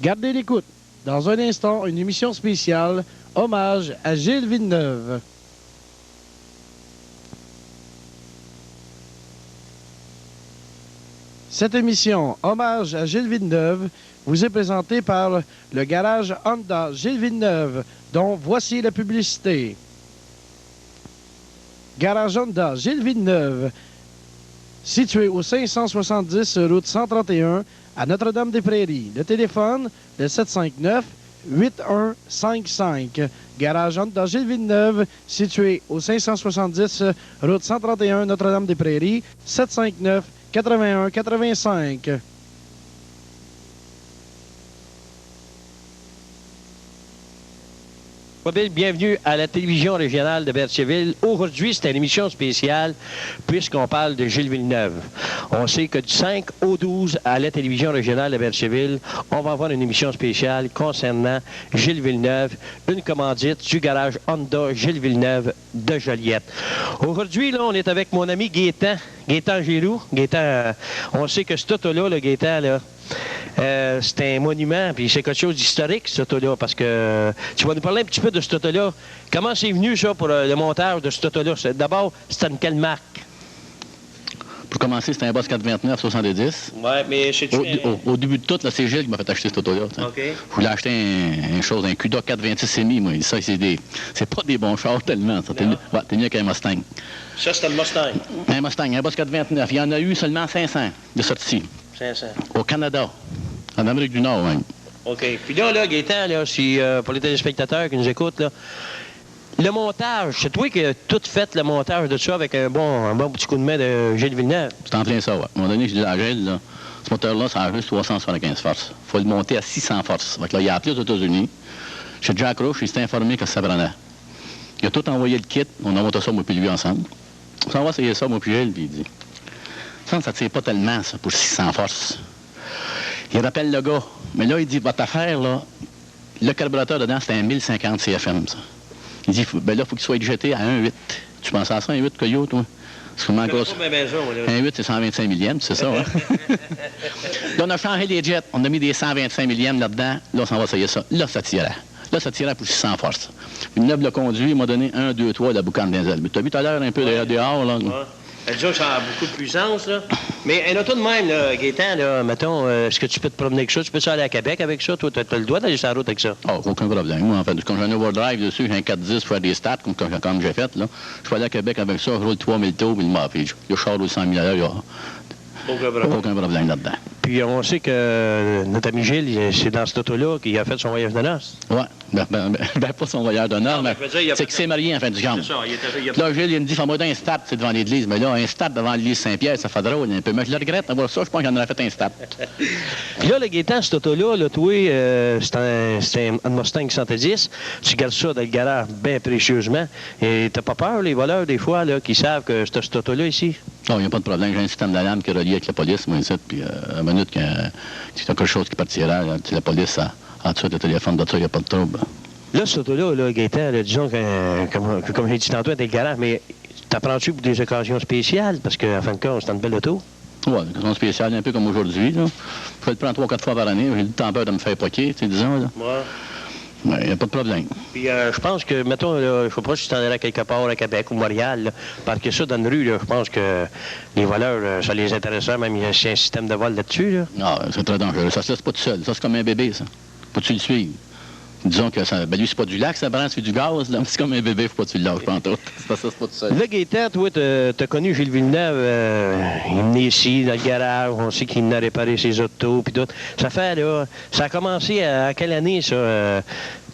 Gardez l'écoute. Dans un instant, une émission spéciale, hommage à Gilles Villeneuve. Cette émission, hommage à Gilles Villeneuve, vous est présentée par le garage Honda Gilles Villeneuve, dont voici la publicité. Garage Honda Gilles Villeneuve, situé au 570 route 131 à Notre-Dame-des-Prairies. Le téléphone, le 759-8155. Garage Honda Gilles Villeneuve, situé au 570 route 131 Notre-Dame-des-Prairies, 759-8185. Bienvenue à la télévision régionale de Berthierville. Aujourd'hui, c'est une émission spéciale puisqu'on parle de Gilles Villeneuve. On sait que du 5 au 12 à la télévision régionale de Berthierville, on va avoir une émission spéciale concernant Gilles Villeneuve, une commandite du garage Honda Gilles Villeneuve de Joliette. Aujourd'hui, là, on est avec mon ami Gaétan Giroux. Gaétan, on sait que cet auto-là, le Gaétan, là, c'est un monument, puis c'est quelque chose d'historique, cet auto-là, parce que tu vas nous parler un petit peu de cet auto-là. Comment c'est venu, ça, pour le montage de cet auto-là? D'abord, c'était une quelle marque? Pour commencer, c'était un Boss 429-70. Oui, mais c'est au début de tout, c'est Gilles qui m'a fait acheter cet auto-là. OK. Je voulais acheter un QDOC 426 semi, moi. Ça, c'est pas des bons chars tellement. Ça. T'es mieux qu'un Mustang. Ça, c'était le Mustang? Un Mustang, un Boss 429. Il y en a eu seulement 500 de sortie. 500. Au Canada. En Amérique du Nord, même. OK. Puis là, Gaétan, là, si, pour les téléspectateurs qui nous écoutent, là, le montage, c'est toi qui as tout fait le montage de ça avec un bon petit coup de main de Gilles Villeneuve? C'est en plein ça, ouais. À un moment donné, je dis à Gilles, là, ce moteur-là, ça a juste 375 forces. Il faut le monter à 600 forces. Donc là, il a appelé aux États-Unis. Chez Jack Roche, il s'est informé que ça prenait. Il a tout envoyé le kit. On a monté ça, moi puis lui, ensemble. On va essayer ça, moi puis Gilles, puis il dit, ça ne tire pas tellement, ça, pour 600 forces. Il rappelle le gars. Mais là, il dit, votre affaire, là, le carburateur dedans, c'était un 1050 CFM, ça. Il dit, ben là, il faut qu'il soit éjecté à 1,8. Tu penses à ça, 1,8 Coyote, toi? Parce que grosse... 1,8, c'est 125 millièmes, c'est ça, hein? Là, on a changé les jets. On a mis des 125 millièmes là-dedans. Là, on s'en va essayer ça. Là, ça tirait. Là, ça tirait pour 600 forces. Une neuf l'a conduit, il m'a donné 1, 2, 3, la boucane des ailes. Mais tu as vu tout à l'heure un peu dehors, là? Ouais. Déjà, ça a beaucoup de puissance, là. Mais un auto de même, là, Gaétan, là, mettons, est-ce que tu peux te promener avec ça? Tu peux aller à Québec avec ça? Toi, tu as le droit d'aller sur la route avec ça? Oh, aucun problème. Moi, en fait, quand j'ai un overdrive dessus, j'ai un 410 pour faire des stats, comme j'ai fait, là. Je peux aller à Québec avec ça, je roule 3000 tours, puis je char aux 100 000 à l'heure, aucun problème là-dedans. Puis on sait que notre ami Gilles, c'est dans cet auto-là qu'il a fait son voyage de noces. Oui. Ben, pas son voyage de noces, mais c'est qu'il s'est marié en fin du compte. Là, Gilles, il me dit, fais-moi un stat, c'est devant l'église. Mais là, un stat devant l'église Saint-Pierre, ça fait drôle un peu. Mais je le regrette d'avoir ça, je pense qu'il en aurait fait un stat. Puis là, le Gaétan, cet auto-là, là, toi, c'est un Mustang 110. Tu gardes ça dans le garage bien précieusement. Et t'as pas peur, les voleurs, des fois, là, qui savent que c'est cet auto-là ici? Non, il n'y a pas de problème. J'ai un système d'alarme qui est relié avec la police, moi, ici. Puis, à la minute qu'il y a quelque chose qui partirait, la police, en dessous de téléphone, de ça, il n'y a pas de trouble. Là, cet auto-là, là, Gaétan, là, disons que, comme j'ai dit tantôt, t'es le garage, mais t'apprends-tu pour des occasions spéciales? Parce qu'en fin de compte, c'est une belle auto. Oui, une occasion spéciale, un peu comme aujourd'hui, là. Je vais le prendre 3 ou 4 fois par année. J'ai le temps peur de me faire poquer, tu sais, disons, là. Ouais. Mais il n'y a pas de problème. Puis je pense que, mettons, il ne faut pas que tu t'en allais quelque part à Québec ou Montréal, là, parce que ça, dans une rue, là, je pense que les voleurs, ça les intéresserait, même il y a un système de vol là-dessus. Là. Non, c'est très dangereux. Ça se laisse pas tout seul. Ça, c'est comme un bébé, ça. Faut-tu le suivre? Disons que ça, ben lui, c'est pas du lac, ça prend, c'est du gaz, là. C'est comme un bébé, faut pas que tu le lâches, pas en tout. C'est pas tout seul. Là, Gaétan, toi, t'as connu Gilles Villeneuve, il venait ici, dans le garage, on sait qu'il venait réparer ses autos, puis tout. Ça fait, là, ça a commencé à quelle année, ça?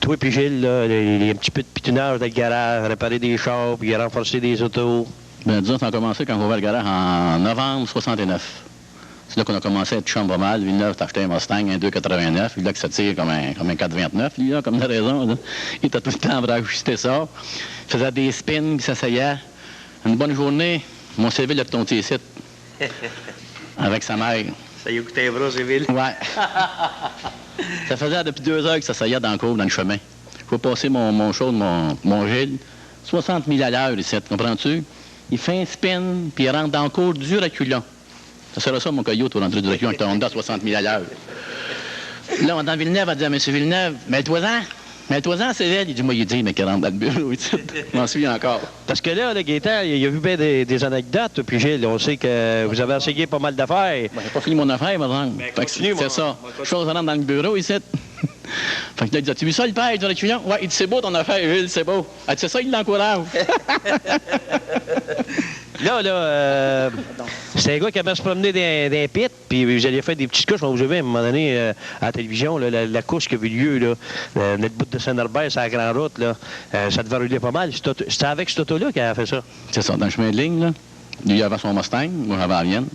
Toi puis Gilles, là, il y a un petit peu de pitonnage dans le garage, réparer des chars, puis renforcer des autos. Ben, disons, ça a commencé quand on ouvert le garage en novembre 69. C'est là qu'on a commencé à être chum pas mal. Villeneuve t'a acheté un Mustang, un 289. Il là que ça tire comme un 429, lui, là, comme il a raison. Là. Il était tout le temps à ajuster ça. Il faisait des spins, il s'asseyait. Une bonne journée, mon CV l'a retombé ici. Avec sa mère. Ça y a coûté un bras, Céville? Ouais. Ça faisait depuis 2 heures que ça s'asseyait dans le cours, dans le chemin. Je peux passer mon show, mon Gilles. 60 000 à l'heure ici, comprends-tu? Il fait un spin, puis il rentre dans le cours du reculant. Ça serait ça, mon Coyote, pour rentrer du reculant avec ton Honda à 60 000 à l'heure. Là, on est dans Villeneuve, elle dit à M. Villeneuve, mets-toi-en. Mets-toi-en, c'est elle. Il dit, moi, il dit, mais qu'il rentre dans le bureau, ici. Je m'en souviens encore. Parce que là, Gaétan, il a vu bien des anecdotes, puis Gilles, on sait que vous avez essayé pas mal d'affaires. Ben, j'ai pas fini mon affaire, par exemple. C'est ça. Chose rentre dans le bureau, ici. Fait que là, il dit, as-tu vu ça, le père? Il dit, le client, ouais, il dit, c'est beau ton affaire, Gilles, c'est beau. Elle dit, c'est ça, il l'encourage. Là, c'est un gars qui aimait se promener dans les pits, puis vous alliez faire des petites couches. Vous avez vu à un moment donné à la télévision, là, la couche qui a eu lieu, là, notre bout de Saint-Herbert, sur la grande route, là, ça devait rouler pas mal. C'était avec cet auto-là qu'il a fait ça. C'est ça, dans le chemin de ligne, là. Lui, il avait son Mustang, moi, j'avais la mienne.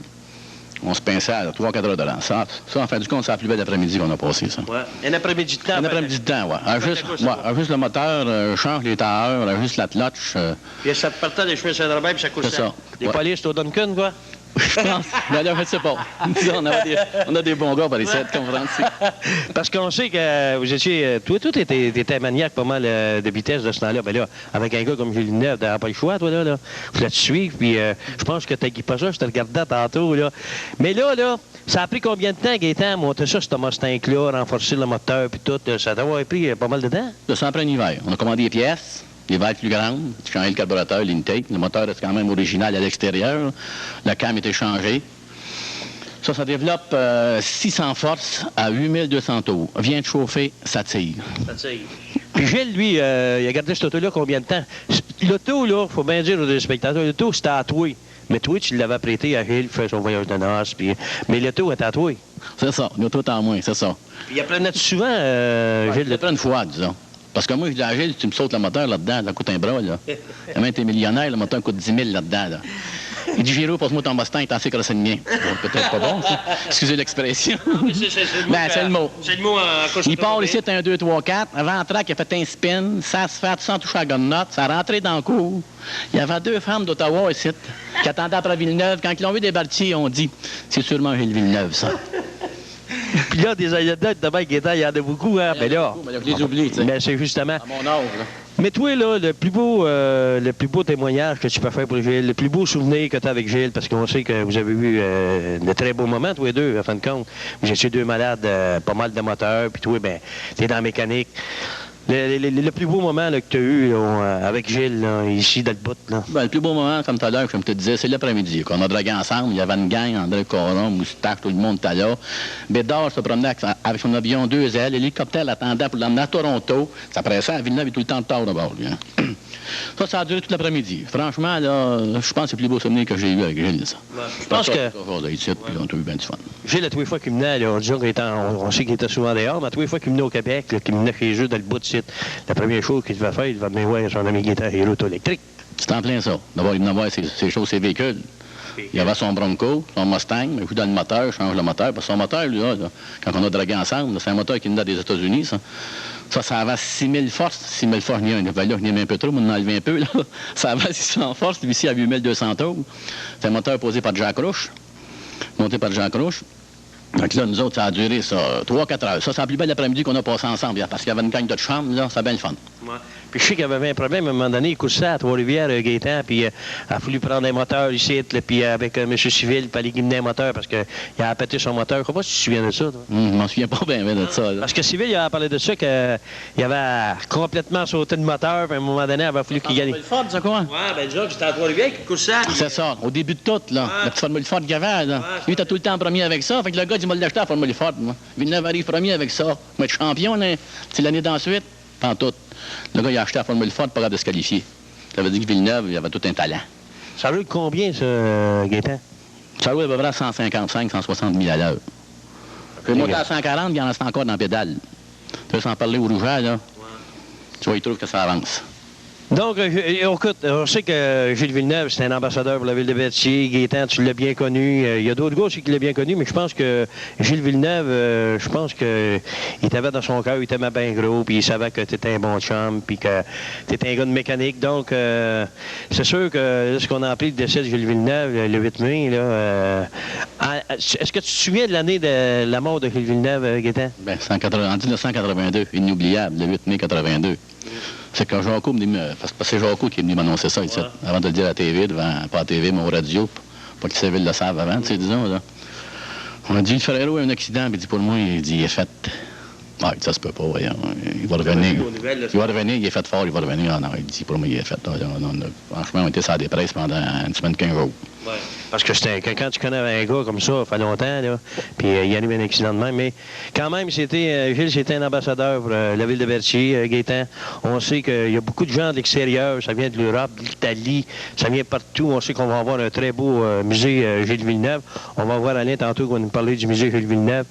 On se pinçait à 3-4 heures de l'an. Ça, en fin du compte, c'est la plus belle après-midi qu'on a passé, ça. Ouais. Un après-midi de temps. Un après-midi de temps, oui. Juste le moteur, change les tailleurs, juste la clutch. Puis ça partait des chemins Saint-Herbert, puis ça couchait. C'est ça. Les polices au Duncan, quoi. Je pense. Mais là, je ne sais pas. On a des bons gars pour les cette conférence. Parce qu'on sait que vous étiez... Toi, t'étais maniaque pas mal de vitesse de ce temps-là. Ben là, avec un gars comme Gilles Villeneuve, t'avais pas le choix, toi, là. Je voulais te suivre, puis je pense que t'as pas ça, je te regardais tantôt, là. Mais là, ça a pris combien de temps, Gaétan, à monter ça, ce Mustang-là, renforcer le moteur, puis tout? Ça t'a pris pas mal de temps? Ça a pris un hiver. On a commandé des pièces. Les valves plus grandes, tu changeais le carburateur, l'intake. Le moteur est quand même original à l'extérieur. La cam était changée. Ça développe 600 forces à 8200 tours. Vient de chauffer, ça tire. Ça tire. Puis Gilles, lui, il a gardé cet auto-là combien de temps? L'auto, là, faut bien dire aux spectateurs, l'auto, c'était à toi. Mais toi, tu l'avais prêté à Gilles pour faire son voyage de noces. Puis... Mais l'auto était à toi. C'est ça. L'auto est en moins, c'est ça. Puis il apprenait souvent, Gilles? Il apprend une fois, disons. Parce que moi, je dis à Gilles, tu me sautes le moteur là-dedans, ça coûte un bras, là. Même t'es millionnaire, le moteur coûte 10 000 là-dedans, là. Il dit, Giro, passe-moi ton Mustang, t'en sais que c'est le mien. Peut-être pas bon, ça. Excusez l'expression. C'est le mot. C'est le mot en coche. Il part ici, t'as un 2, 3, 4. Avant le track, il a fait un spin, ça se fait sans toucher à la gonnotte, ça a rentré dans le cours. Il y avait 2 femmes d'Ottawa ici, qui attendaient après Villeneuve. Quand ils ont vu débarquer, ils ont dit, c'est sûrement Gilles Villeneuve, ça. Puis là, des anecdotes de Mike Gaétan, il y en a beaucoup, hein? Mais là, je les oublie, tu sais. Mais c'est justement... À mon âge, là. Mais toi, là, le plus beau témoignage que tu peux faire pour Gilles, le plus beau souvenir que tu as avec Gilles, parce qu'on sait que vous avez eu de très beaux moments, tous les deux, en fin de compte. Vous étiez 2 malades, pas mal de moteurs, puis toi, ben, t'es dans la mécanique. Le plus beau moment là, que tu as eu là, avec Gilles, là, ici, dans le bout, là. Ben, le plus beau moment, comme tout à l'heure, comme je te disais, c'est l'après-midi. On a dragué ensemble, il y avait une gang, André Coron, Moustache, tout le monde était là. Bédard se promenait avec son avion 2 ailes, l'hélicoptère l'attendait pour l'emmener à Toronto. Ça pressait, à Villeneuve, il est tout le temps de tard d'abord, lui. Hein. Ça a duré toute l'après-midi. Franchement, là, je pense que c'est le plus beau souvenir que j'ai eu avec Gilles, ça. Ouais. Je pense que... Puis on a eu bien du fun. Gilles, à tous les fois qu'il venait, là, on sait qu'il était souvent dehors, mais à tous les fois qu'il venait au Québec, qu'il venait chez eux dans le bout de site, la première chose qu'il devait faire, il devait venir voir son ami Gaétan et l'auto électrique. C'est en plein ça. D'abord, il venait voir ses choses, ses véhicules. Il y avait son Bronco, son Mustang, mais il dans le moteur, il change le moteur. Parce que son moteur, lui, là, quand on a dragué ensemble, c'est un moteur qui venait des États-Unis, ça. Ça avait 6000 forces. 6000 forces, il y a un peu trop, mais on en a enlevé un peu, là. Ça avait 600 forces, lui ici, à 8200 tours. C'est un moteur posé par Jacques Rouche, monté par Jacques Rouche. Donc là, nous autres, ça a duré, 3-4 heures. Ça, c'est la plus belle après-midi qu'on a passé ensemble, parce qu'il y avait une gang de chambres, là, c'était bien le fun. Ouais. Puis je sais qu'il y avait un problème, à un moment donné, il couchait à Trois-Rivières, Gaétan, puis il a fallu prendre un moteur ici, là, puis avec M. Civil, il aller guider un moteur, parce qu'il a pété son moteur. Je ne sais pas si tu te souviens de ça, toi. Je m'en souviens pas bien de ça. Là. Parce que Civil, il a parlé de ça, qu'il avait complètement sauté le moteur, puis à un moment donné, il avait fallu qu'il gagne. Le Ford, c'est quoi? Ouais, ben déjà, c'était à Trois-Rivières qu'il couchait. C'est ça, au début de tout, là. La petite Formule Ford qu'il y avait, là. Lui, t'as tout le temps premier avec ça, fait que le gars, il m'a l'acheté à la Formule Ford, moi. Villeneuve arrive premier avec ça. Il va être champion, là. C'est l'année d'ensuite. Pas tout. Le gars, il a acheté la Formule Ford pour se qualifier. Ça veut dire que Villeneuve, il avait tout un talent. Ça roule combien, ça, Gaétan? Ça roule à peu près 155, 160 000 à l'heure. Je vais monter à 140, il y en reste encore dans la pédale. Tu veux s'en parler au rougeur, là? Ouais. Tu vois, il trouve que ça avance. Donc, écoute, on sait que Gilles Villeneuve, c'est un ambassadeur pour la ville de Berthier. Gaétan, tu l'as bien connu. Il y a d'autres gars aussi qui l'ont bien connu, mais je pense que Gilles Villeneuve, je pense qu'il t'avait dans son cœur, il t'aimait bien gros, puis il savait que tu étais un bon chum, puis que tu étais un gars de mécanique. Donc, c'est sûr que ce qu'on a appelé le décès de Gilles Villeneuve, le 8 mai, là, est-ce que tu te souviens de l'année de la mort de Gilles Villeneuve, Gaétan? Bien, en 1982, inoubliable, le 8 mai 82. C'est quand Jaco parce que c'est Jaco qui est venu m'annoncer ça, ici, avant de le dire à la TV, pas à la TV, mais aux radios, pas que les civils le savent avant, tu sais, disons, là. On a dit, le Ferrero a un accident, puis il dit, pour moi, il dit, il est fait. Ah, ça se peut pas, voyons. Il va revenir. Il va revenir, il est fait fort, il va revenir. Ah non, il dit, pour moi, il est fait. Franchement, on était sur la dépresse pendant une semaine, 15 jours. Ouais. Parce que quand tu connais un gars comme ça, ça fait longtemps, là, puis il arrive un accident de même. Mais quand même, Gilles, c'était un ambassadeur pour la ville de Berthier, Gaétan. On sait qu'il y a beaucoup de gens de l'extérieur, ça vient de l'Europe, de l'Italie, ça vient partout. On sait qu'on va avoir un très beau musée Gilles Villeneuve. On va voir Alain tantôt qui va nous parler du musée Gilles Villeneuve.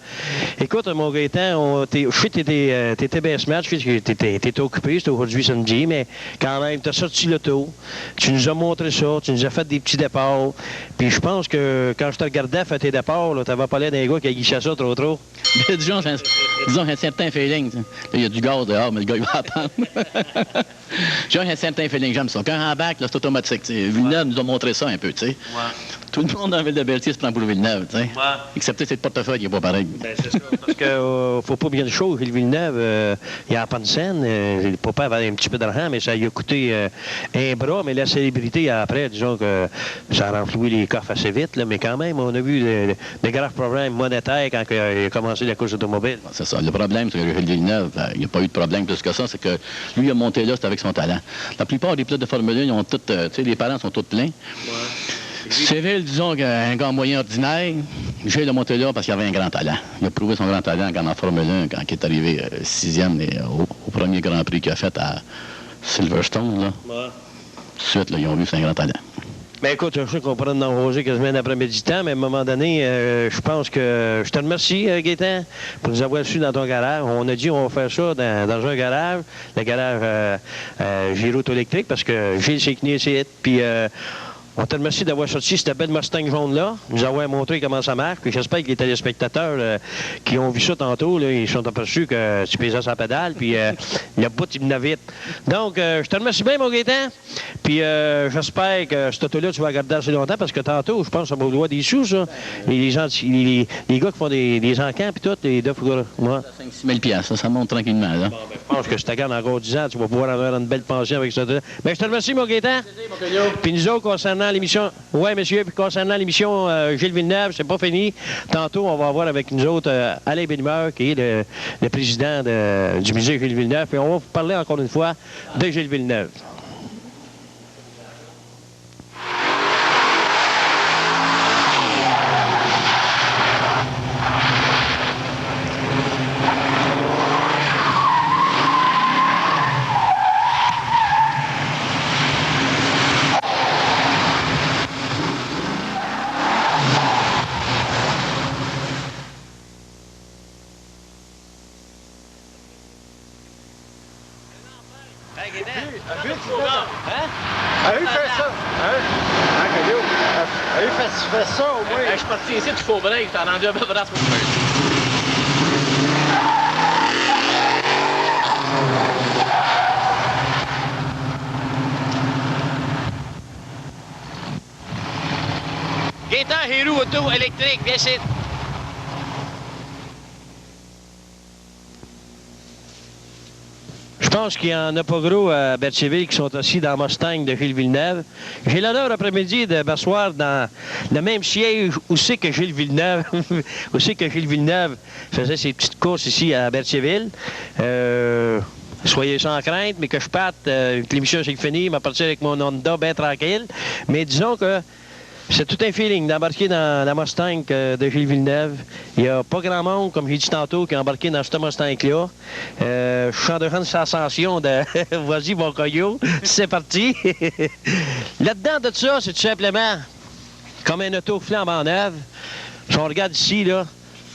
Écoute, mon Gaétan, je sais que t'étais bien ce match, je sais que t'étais occupé, c'était aujourd'hui samedi, mais quand même, t'as sorti l'auto, tu nous as montré ça, tu nous as fait des petits départs. Puis je pense que quand je te regardais faire tes départs, tu avais pas l'air d'un gars qui a guiché ça trop. disons un certain feeling. Là, il y a du gaz dehors, mais le gars, il va attendre. J'ai un certain feeling, j'aime ça. Quand on embarque, c'est automatique. Villeneuve nous a montré ça un peu, tu sais. Ouais. Tout le monde dans la ville de Berthier se prend pour Villeneuve, tu sais. Ouais. Excepté c'est le portefeuille qui n'est pas pareil. Ben, c'est ça. Parce qu'il faut pas bien le show. Gilles Villeneuve, il n'y a pas de scène. Le papa avait un petit peu d'argent, mais ça lui a coûté un bras. Mais la célébrité, après, disons que ça a renfloué les coffres assez vite. Là, mais quand même, on a vu des graves problèmes monétaires quand il a commencé la course automobile. C'est ça. Le problème, c'est que Gilles Villeneuve, il n'y a pas eu de problème plus que ça. C'est que lui, il a monté là, c'est avec son talent. La plupart des pilotes de Formule 1, ils ont tous, tu sais, les parents sont tous pleins. Ouais. Céville, disons qu'un gars moyen ordinaire, Gilles a monté là parce qu'il avait un grand talent. Il a prouvé son grand talent quand en Formule 1, quand il est arrivé 6e au premier Grand Prix qu'il a fait à Silverstone. Là. Ouais. Tout de suite, là, ils ont vu c'est un grand talent. Bien, écoute, je sais qu'on pourrait en enroger quasiment un après-midi temps, mais à un moment donné, je pense que... Je te remercie, Gaétan, pour nous avoir reçus dans ton garage. On a dit on va faire ça dans un garage, le garage Giro-électrique, parce que Gilles s'est knié ici, puis... on te remercie d'avoir sorti cette belle Mustang jaune-là, nous avoir montré comment ça marche, puis j'espère que les téléspectateurs qui ont vu ça tantôt, là, ils sont aperçus que tu pesais sa pédale, puis le bout, il venait vite. Donc, je te remercie bien, mon Gaétan, puis j'espère que cette auto-là, tu vas la garder assez longtemps, parce que tantôt, je pense, ça va au doigt des sous, ça. Les gars qui font des encans, puis tout, les deux figures. Moi. 5 000 $, ça monte tranquillement, là. Bon, ben, je pense que si tu gardes encore 10 ans, tu vas pouvoir avoir une belle pension avec ça. Ben, je te remercie, mon Gaétan. Puis nous autres, concernant l'émission... Oui, monsieur, puis concernant l'émission Gilles Villeneuve, c'est pas fini. Tantôt, on va avoir avec nous autres Alain Bellemeur, qui est le président du musée Gilles Villeneuve. Et on va vous parler encore une fois de Gilles Villeneuve. Je suis parti ici, tu fais au break, t'as rendu un peu de brasse. Gaétan Héroux auto électrique, viens ici. Je pense qu'il y en a pas gros à Berthierville qui sont assis dans la Mustang de Gilles Villeneuve. J'ai l'honneur après-midi de m'asseoir dans le même siège où c'est que Gilles Villeneuve, où c'est que Gilles Villeneuve faisait ses petites courses ici à Berthierville. Soyez sans crainte, mais que je parte, que l'émission c'est fini, je vais partir avec mon Honda bien tranquille. Mais disons que c'est tout un feeling d'embarquer dans la Mustang de Gilles Villeneuve. Il n'y a pas grand monde, comme j'ai dit tantôt, qui a embarqué dans cette Mustang-là. Je suis en train de cette ascension de « Vas-y, mon coyot, c'est parti! » Là-dedans de ça, c'est tout simplement comme un auto flambant neuve. Si on regarde ici, là,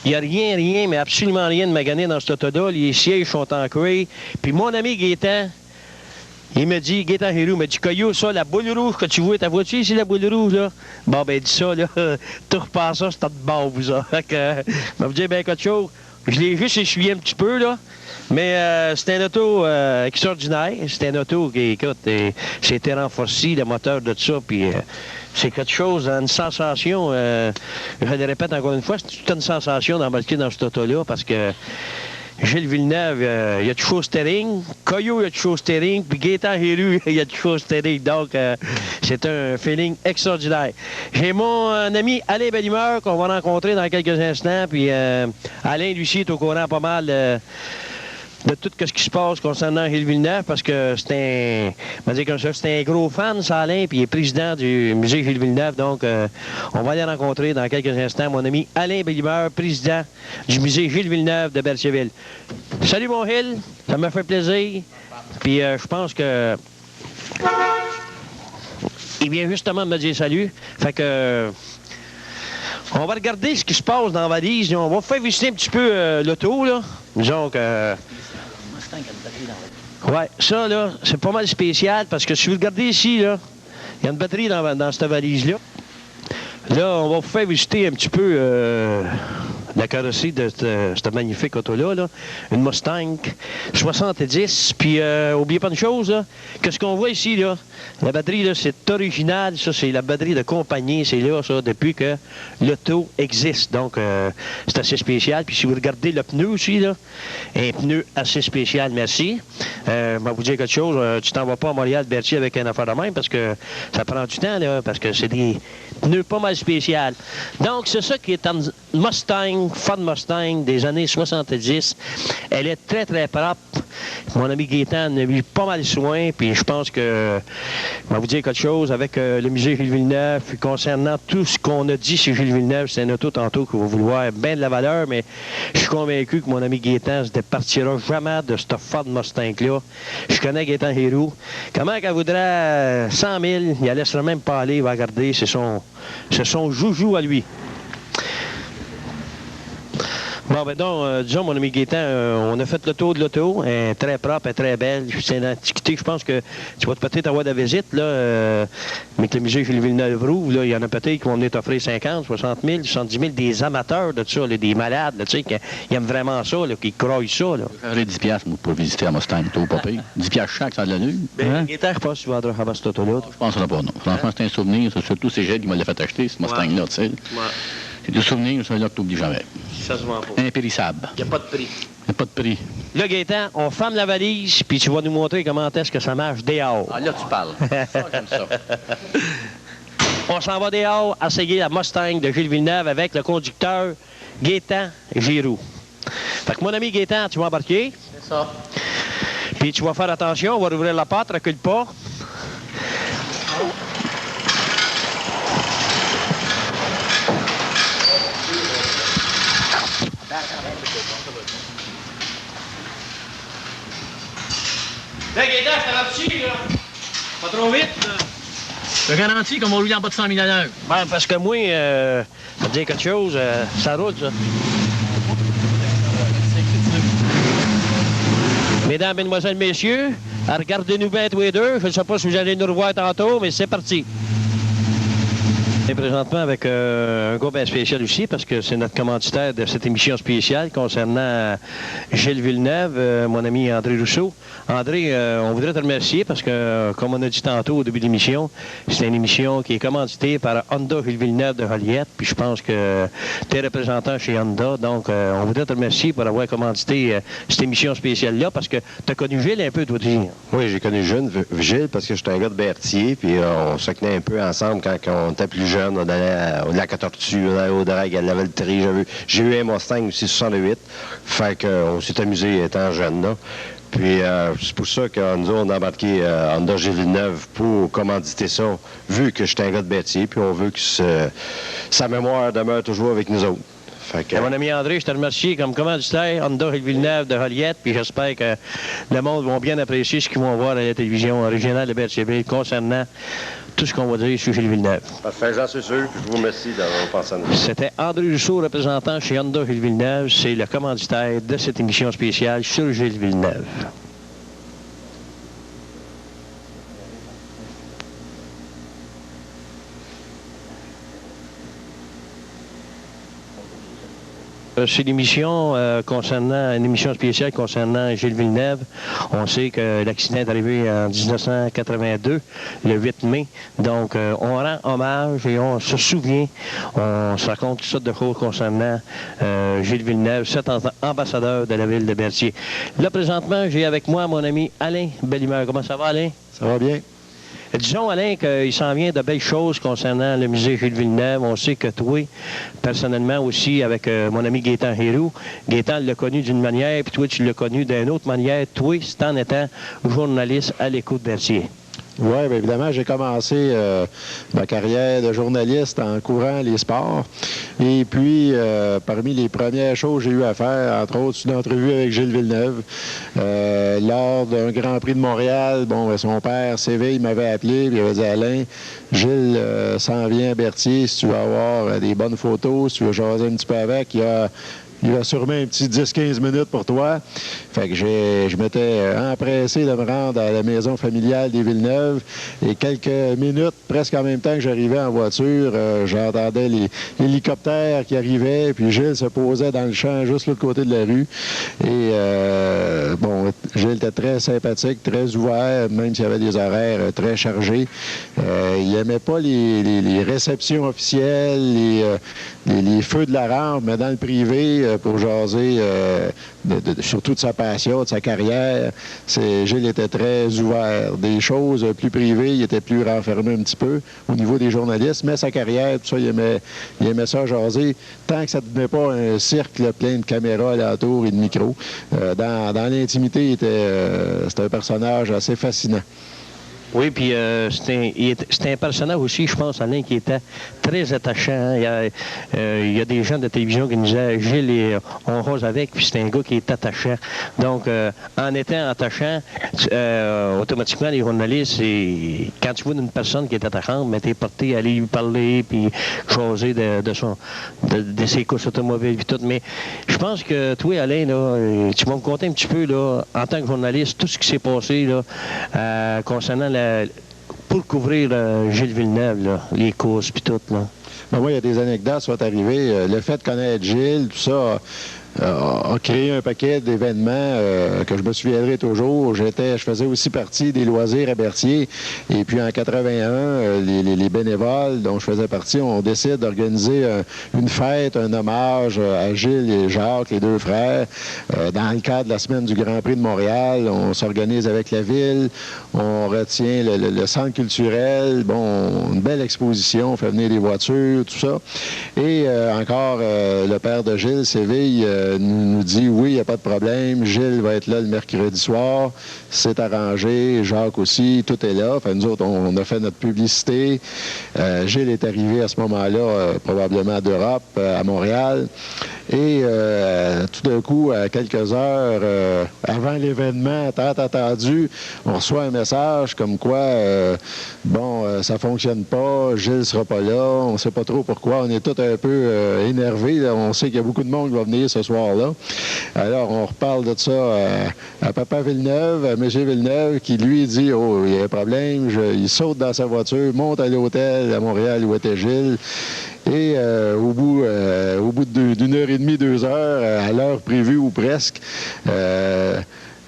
il n'y a rien, mais absolument rien de magané dans cette auto-là. Les sièges sont ancrés. Puis mon ami Gaétan, il me dit, Gaétan Héroux, me dit, Coyot, ça, la boule rouge que tu vois, ta voiture ici, la boule rouge, là? Bon, ben, dis ça, là, tu repars ça, c'est de bombe, ça. Fait que, je vais vous dire, ben, quelque chose, je l'ai juste essuyé un petit peu, là, mais c'est un auto extraordinaire. C'est un auto qui, écoute, c'était renforcé, le moteur de ça, puis c'est quelque chose, une sensation, je le répète encore une fois, c'est toute une sensation d'embarquer dans cette auto-là, parce que Gilles Villeneuve, il y a du show steering. Coyo, il y a du show steering. Puis Gaétan Héru, il y a du show steering. Donc, c'est un feeling extraordinaire. J'ai mon ami Alain Bellimeur qu'on va rencontrer dans quelques instants. Puis Alain, lui aussi, est au courant pas mal de tout ce qui se passe concernant Gilles Villeneuve, parce que c'est un gros fan, ça, Alain, puis il est président du musée Gilles Villeneuve. Donc, on va aller rencontrer dans quelques instants mon ami Alain Bellimeur, président du musée Gilles Villeneuve de Berthierville. Salut, mon Gilles, ça m'a fait plaisir. Puis, je pense que il vient justement de me dire salut. Fait que on va regarder ce qui se passe dans la valise. On va faire visiter un petit peu l'auto, là. Disons que ouais, ça, là, c'est pas mal spécial parce que si vous regardez ici, là, il y a une batterie dans cette valise-là. Là, on va vous faire visiter un petit peu la carrosserie de cette magnifique auto-là. Là. Une Mustang 70. Puis, oubliez pas une chose, là. Qu'est-ce qu'on voit ici, là? La batterie, là, c'est original. Ça, c'est la batterie de compagnie. C'est là, ça, depuis que l'auto existe. Donc, c'est assez spécial. Puis, si vous regardez le pneu aussi, là, un pneu assez spécial, merci. Je vais vous dire quelque chose. Tu t'en vas pas à Montréal-Berthier avec un affaire de même parce que ça prend du temps, là, parce que c'est des pneus pas mal spécial. Donc, c'est ça qui est une Mustang, Ford Mustang des années 70. Elle est très, très propre. Mon ami Gaétan en a eu pas mal soin, puis je pense que, je vais vous dire quelque chose, avec le musée Gilles Villeneuve, puis concernant tout ce qu'on a dit sur Gilles Villeneuve, c'est une auto tantôt que vous vouloir bien de la valeur, mais je suis convaincu que mon ami Gaétan ne se départira jamais de cette Ford Mustang-là. Je connais Gaétan Héroux. Comment qu'elle voudrait 100 000, il ne laissera même pas aller, il va regarder, c'est son joujou à lui. Bon, ben donc, disons, mon ami Gaétan, on a fait le tour de l'auto. Elle est très propre, elle est très belle. C'est une antiquité, je pense que tu vas peut-être avoir de la visite, là, mais que le musée Gilles Villeneuve rouvre, là, il y en a peut-être qui vont venir t'offrir 50, 60 000, 70 000, des amateurs de ça, là, des malades, là, tu sais, qui aiment vraiment ça, là, qui croient ça. Là. Je ferais 10 piastres pour visiter la Mustang, tout pas pire. 10 piastres chaque, ça a de l'allure. Ben, Gaétan, je pense que tu vas avoir cette auto-là. Je pense pas, non. Franchement, c'est un souvenir. Surtout, c'est Gilles qui me l'a fait acheter, ce Mustang-là, tu sais. Ouais. C'est des souvenirs, celui-là que tu n'oublies jamais. Ça se vend pas. Impérissable. Il n'y a pas de prix. Il n'y a pas de prix. Là, Gaétan, on ferme la valise, puis tu vas nous montrer comment est-ce que ça marche dehors. Ah, là, tu parles. Ça, j'aime ça. On s'en va dehors essayer la Mustang de Gilles Villeneuve avec le conducteur Gaétan Giroux. Fait que mon ami Gaétan, tu vas embarquer. C'est ça. Puis tu vas faire attention, on va rouvrir la porte, recule pas. Là, Gaétan, je t'ai là. Pas trop vite, là. Je garantis qu'on va rouler en bas de 100 000 à l'heure. Ben, parce que moi, je vais te dire quelque chose, ça roule, ça. Mesdames, mesdemoiselles, messieurs, regardez-nous bien tous les deux. Je ne sais pas si vous allez nous revoir tantôt, mais c'est parti. Et présentement avec un gars bien spécial aussi, parce que c'est notre commanditaire de cette émission spéciale concernant Gilles Villeneuve, mon ami André Rousseau. André, on voudrait te remercier parce que, comme on a dit tantôt au début de l'émission, c'est une émission qui est commanditée par Honda Gilles Villeneuve de Joliette, puis je pense que tu es représentant chez Honda, donc on voudrait te remercier pour avoir commandité cette émission spéciale-là, parce que tu as connu Gilles un peu, toi aussi. Oui, j'ai connu Gilles parce que j'étais un gars de Berthier, puis on se tenait un peu ensemble quand on était plus jeune. On allait au lac à Tortue, on allait au drague, à la Valterie. J'ai eu un Mustang aussi 68. Fait qu'on s'est amusé étant jeune, là. Puis c'est pour ça que nous, on a embarqué Honda Gilles Villeneuve pour commanditer ça, vu que j'étais un gars de Berthier, puis on veut que sa mémoire demeure toujours avec nous autres. Mon ami André, je te remercie comme commanditaire Honda Gilles Villeneuve de Joliette, puis j'espère que le monde va bien apprécier ce qu'ils vont voir à la télévision originale de Berthierville concernant tout ce qu'on va dire sur Gilles Villeneuve. Parfait, j'en suis sûr, puis je vous remercie d'avoir pensé à nous. C'était André Rousseau, représentant chez Honda Gilles Villeneuve. C'est le commanditaire de cette émission spéciale sur Gilles Villeneuve. c'est l'émission concernant une émission spéciale concernant Gilles Villeneuve. On sait que l'accident est arrivé en 1982, le 8 mai. Donc, on rend hommage et on se souvient, on se raconte toutes sortes de choses concernant Gilles Villeneuve, cet ambassadeur de la ville de Berthier. Là, présentement, j'ai avec moi mon ami Alain Bellimeur. Comment ça va, Alain? Ça va bien. Disons, Alain, qu'il s'en vient de belles choses concernant le musée Gilles Villeneuve. On sait que toi, personnellement aussi, avec mon ami Gaétan Héroux, Gaétan l'a connu d'une manière, puis toi, tu l'as connu d'une autre manière. Toi, c'est en étant journaliste à l'Écho de Berthier. Oui, bien évidemment, j'ai commencé ma carrière de journaliste en courant les sports. Et puis, parmi les premières choses que j'ai eu à faire, entre autres, une entrevue avec Gilles Villeneuve. Lors d'un Grand Prix de Montréal, bon, son père, Séville, m'avait appelé, puis il avait dit « Alain, Gilles s'en vient à Berthier, si tu veux avoir des bonnes photos, si tu veux jaser un petit peu avec, il va sûrement un petit 10-15 minutes pour toi. » Fait que je m'étais empressé de me rendre à la maison familiale des Villeneuve. Et quelques minutes, presque en même temps que j'arrivais en voiture, j'entendais l'hélicoptère qui arrivait. Puis Gilles se posait dans le champ juste de l'autre côté de la rue. Et bon, Gilles était très sympathique, très ouvert, même s'il y avait des horaires très chargés. Il n'aimait pas les réceptions officielles, les feux de la rampe, mais dans le privé, pour jaser surtout de sa passion, de sa carrière. Gilles était très ouvert. Des choses plus privées, il était plus renfermé un petit peu au niveau des journalistes, mais sa carrière, tout ça, il aimait ça jaser, tant que ça ne devenait pas un cercle plein de caméras alentour et de micros. Dans l'intimité, c'était un personnage assez fascinant. Oui, puis c'était un personnage aussi, je pense, Alain, qui était très attachant. Il y a des gens de télévision qui nous disaient « Gilles, on rose avec », puis c'est un gars qui est attachant. Donc, en étant attachant, automatiquement, les journalistes, quand tu vois une personne qui est attachante, mais t'es porté à aller lui parler, puis jaser de ses courses automobiles, puis tout. Mais je pense que toi, Alain, là, tu vas me conter un petit peu, là, en tant que journaliste, tout ce qui s'est passé là, concernant pour couvrir Gilles Villeneuve, là, les courses puis tout. Là. Ben, moi, il y a des anecdotes qui sont arrivées. Le fait de connaître Gilles, tout ça, a créé un paquet d'événements que je me souviendrai toujours. Je faisais aussi partie des loisirs à Berthier. Et puis en 81, les bénévoles dont je faisais partie, on décide d'organiser une fête, un hommage à Gilles et Jacques, les deux frères. Dans le cadre de la semaine du Grand Prix de Montréal, on s'organise avec la ville, on retient le centre culturel, bon, une belle exposition, on fait venir des voitures, tout ça. Et encore, le père de Gilles, Séville, nous dit oui, il n'y a pas de problème, Gilles va être là le mercredi soir, c'est arrangé, Jacques aussi, tout est là. Enfin, nous autres, on a fait notre publicité. Gilles est arrivé à ce moment-là, probablement d'Europe, à Montréal. Et tout d'un coup, à quelques heures avant l'événement tant attendu, on reçoit un message comme quoi, ça fonctionne pas, Gilles sera pas là, on ne sait pas trop pourquoi, on est tous un peu énervés, là. On sait qu'il y a beaucoup de monde qui va venir ce soir-là. Alors, on reparle de ça à Papa Villeneuve, à M. Villeneuve, qui lui dit, oh, il y a un problème, il saute dans sa voiture, monte à l'hôtel à Montréal où était Gilles. Et au bout d'une heure et demie, 2 heures, à l'heure prévue ou presque,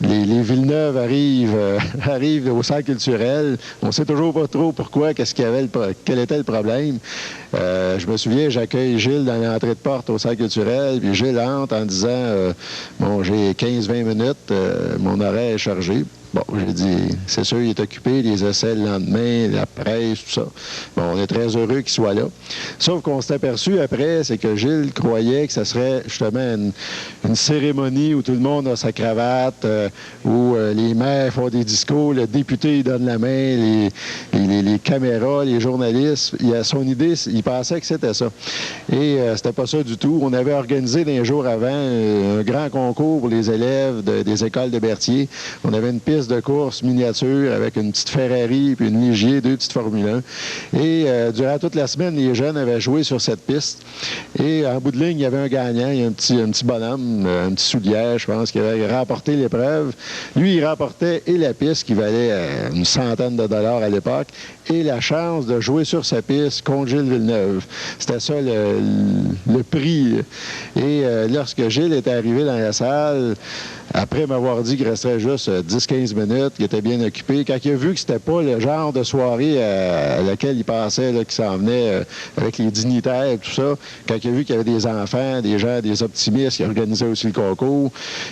les Villeneuve arrivent au centre culturel. On ne sait toujours pas trop pourquoi, quel était le problème. Je me souviens, j'accueille Gilles dans l'entrée de porte au centre culturel, puis Gilles entre en disant j'ai 15-20 minutes, mon horaire est chargé. Bon, j'ai dit, c'est sûr, il est occupé, les essais le lendemain, la presse, tout ça. Bon, on est très heureux qu'il soit là. Sauf qu'on s'est aperçu après, c'est que Gilles croyait que ça serait justement une cérémonie où tout le monde a sa cravate, où les maires font des discours, le député il donne la main, les caméras, les journalistes. Son idée, il pensait que c'était ça. Et c'était pas ça du tout. On avait organisé des jours avant un grand concours pour les élèves des écoles de Berthier. On avait une piste piste de course miniature avec une petite Ferrari puis une Ligier, 2 petites Formule 1. Et durant toute la semaine, les jeunes avaient joué sur cette piste. Et en bout de ligne, il y avait un gagnant, il y a un petit bonhomme, un petit soulière, je pense, qui avait remporté l'épreuve. Lui, il remportait et la piste qui valait une centaine de dollars à l'époque et la chance de jouer sur sa piste contre Gilles Villeneuve. C'était ça le prix. Et lorsque Gilles était arrivé dans la salle, après m'avoir dit qu'il restait juste 10-15 minutes, qu'il était bien occupé, quand il a vu que c'était pas le genre de soirée à laquelle il passait, là, qui s'en venait avec les dignitaires et tout ça, quand il a vu qu'il y avait des enfants, des gens, des optimistes qui organisaient aussi le concours,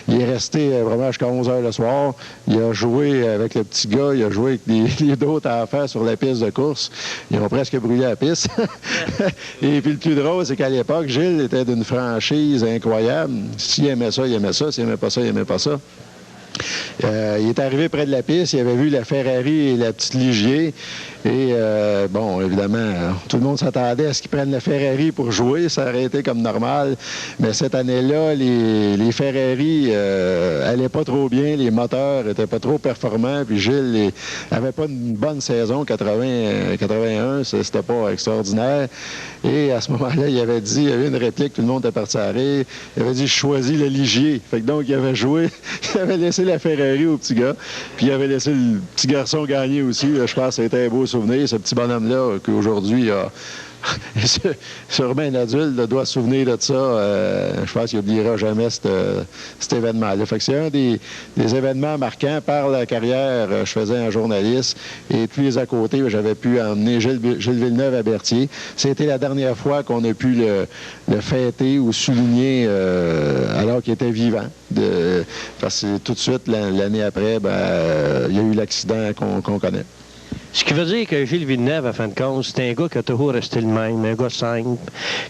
il est resté vraiment jusqu'à 11 heures le soir. Il a joué avec le petit gars, il a joué avec les d'autres enfants sur la piste de course. Ils ont presque brûlé la piste. Et puis le plus drôle, c'est qu'à l'époque, Gilles était d'une franchise incroyable. S'il aimait ça, il aimait ça. S'il aimait pas ça, il aimait pas ça. Il est arrivé près de la piste, il avait vu la Ferrari et la petite Ligier. Et bon, évidemment, tout le monde s'attendait à ce qu'ils prennent la Ferrari pour jouer. Ça aurait été comme normal. Mais cette année-là, les Ferrari allaient pas trop bien. Les moteurs étaient pas trop performants. Puis Gilles avait pas une bonne saison. 81, c'était pas extraordinaire. Et à ce moment-là, il avait dit, il y avait une réplique, tout le monde était parti à rire. Il avait dit, je choisis le Ligier. Fait que donc, il avait joué, il avait laissé la Ferrari au petit gars. Puis il avait laissé le petit garçon gagner aussi. Je pense que c'était un beau souvenir, ce petit bonhomme-là, qu'aujourd'hui a... Sûrement un adulte doit se souvenir de ça. Je pense qu'il n'oubliera jamais cet événement-là. Fait que c'est un des événements marquants par la carrière que je faisais en journaliste. Et tous les à côté, j'avais pu emmener Gilles Villeneuve à Berthier. C'était la dernière fois qu'on a pu le fêter ou souligner alors qu'il était vivant. Parce que tout de suite, l'année après, il y a eu l'accident qu'on connaît. Ce qui veut dire que Gilles Villeneuve, à fin de compte, c'est un gars qui a toujours resté le même, un gars simple,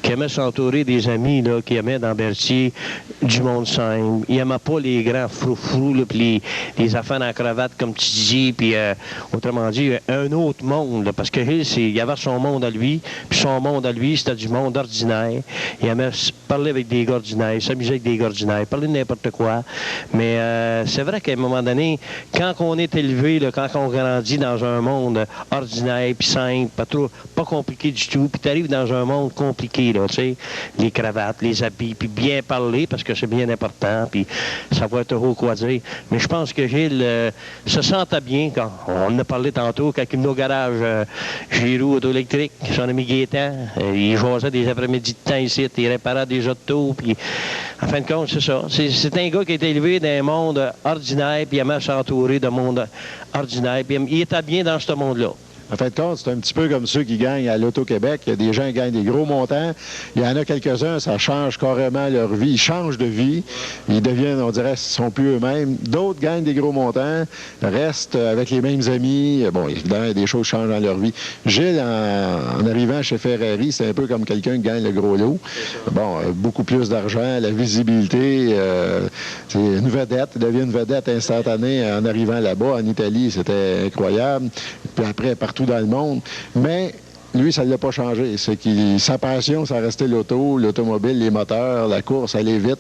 qui aimait s'entourer des amis, là, qui aimait dans Berthier du monde simple. Il n'aimait pas les grands froufrous, puis les affaires en cravate, comme tu dis, puis autrement dit, un autre monde, là, parce que Gilles, il avait son monde à lui, puis son monde à lui, c'était du monde ordinaire. Il aimait parler avec des gars ordinaires, s'amuser avec des gars ordinaires, parler de n'importe quoi. Mais c'est vrai qu'à un moment donné, quand on est élevé, là, quand on grandit dans un monde ordinaire, puis simple, pas compliqué du tout, puis tu arrives dans un monde compliqué, là, tu sais, les cravates, les habits, puis bien parler, parce que c'est bien important, puis ça va être toujours quoi dire. Mais je pense que Gilles se sentait bien, quand on en a parlé tantôt, quand il venait au garage Giroux Auto-électrique, son ami Gaétan, il jasait des après-midi de temps ici, il réparait des autos, puis en fin de compte, c'est ça. C'est un gars qui a été élevé dans un monde ordinaire, puis il aimait s'entourer de monde ordinaire, puis il était bien dans ce monde-là. En fin de compte, c'est un petit peu comme ceux qui gagnent à l'Auto-Québec. Il y a des gens qui gagnent des gros montants. Il y en a quelques-uns, ça change carrément leur vie. Ils changent de vie. Ils deviennent, on dirait, ils sont plus eux-mêmes. D'autres gagnent des gros montants, restent avec les mêmes amis. Bon, évidemment, des choses changent dans leur vie. Gilles, en arrivant chez Ferrari, c'est un peu comme quelqu'un qui gagne le gros lot. Bon, beaucoup plus d'argent, la visibilité. C'est une vedette. Il devient une vedette instantanée en arrivant là-bas. En Italie, c'était incroyable. Puis après, partout dans le monde, mais lui, ça ne l'a pas changé. C'est sa passion, ça restait l'automobile, les moteurs, la course, aller vite.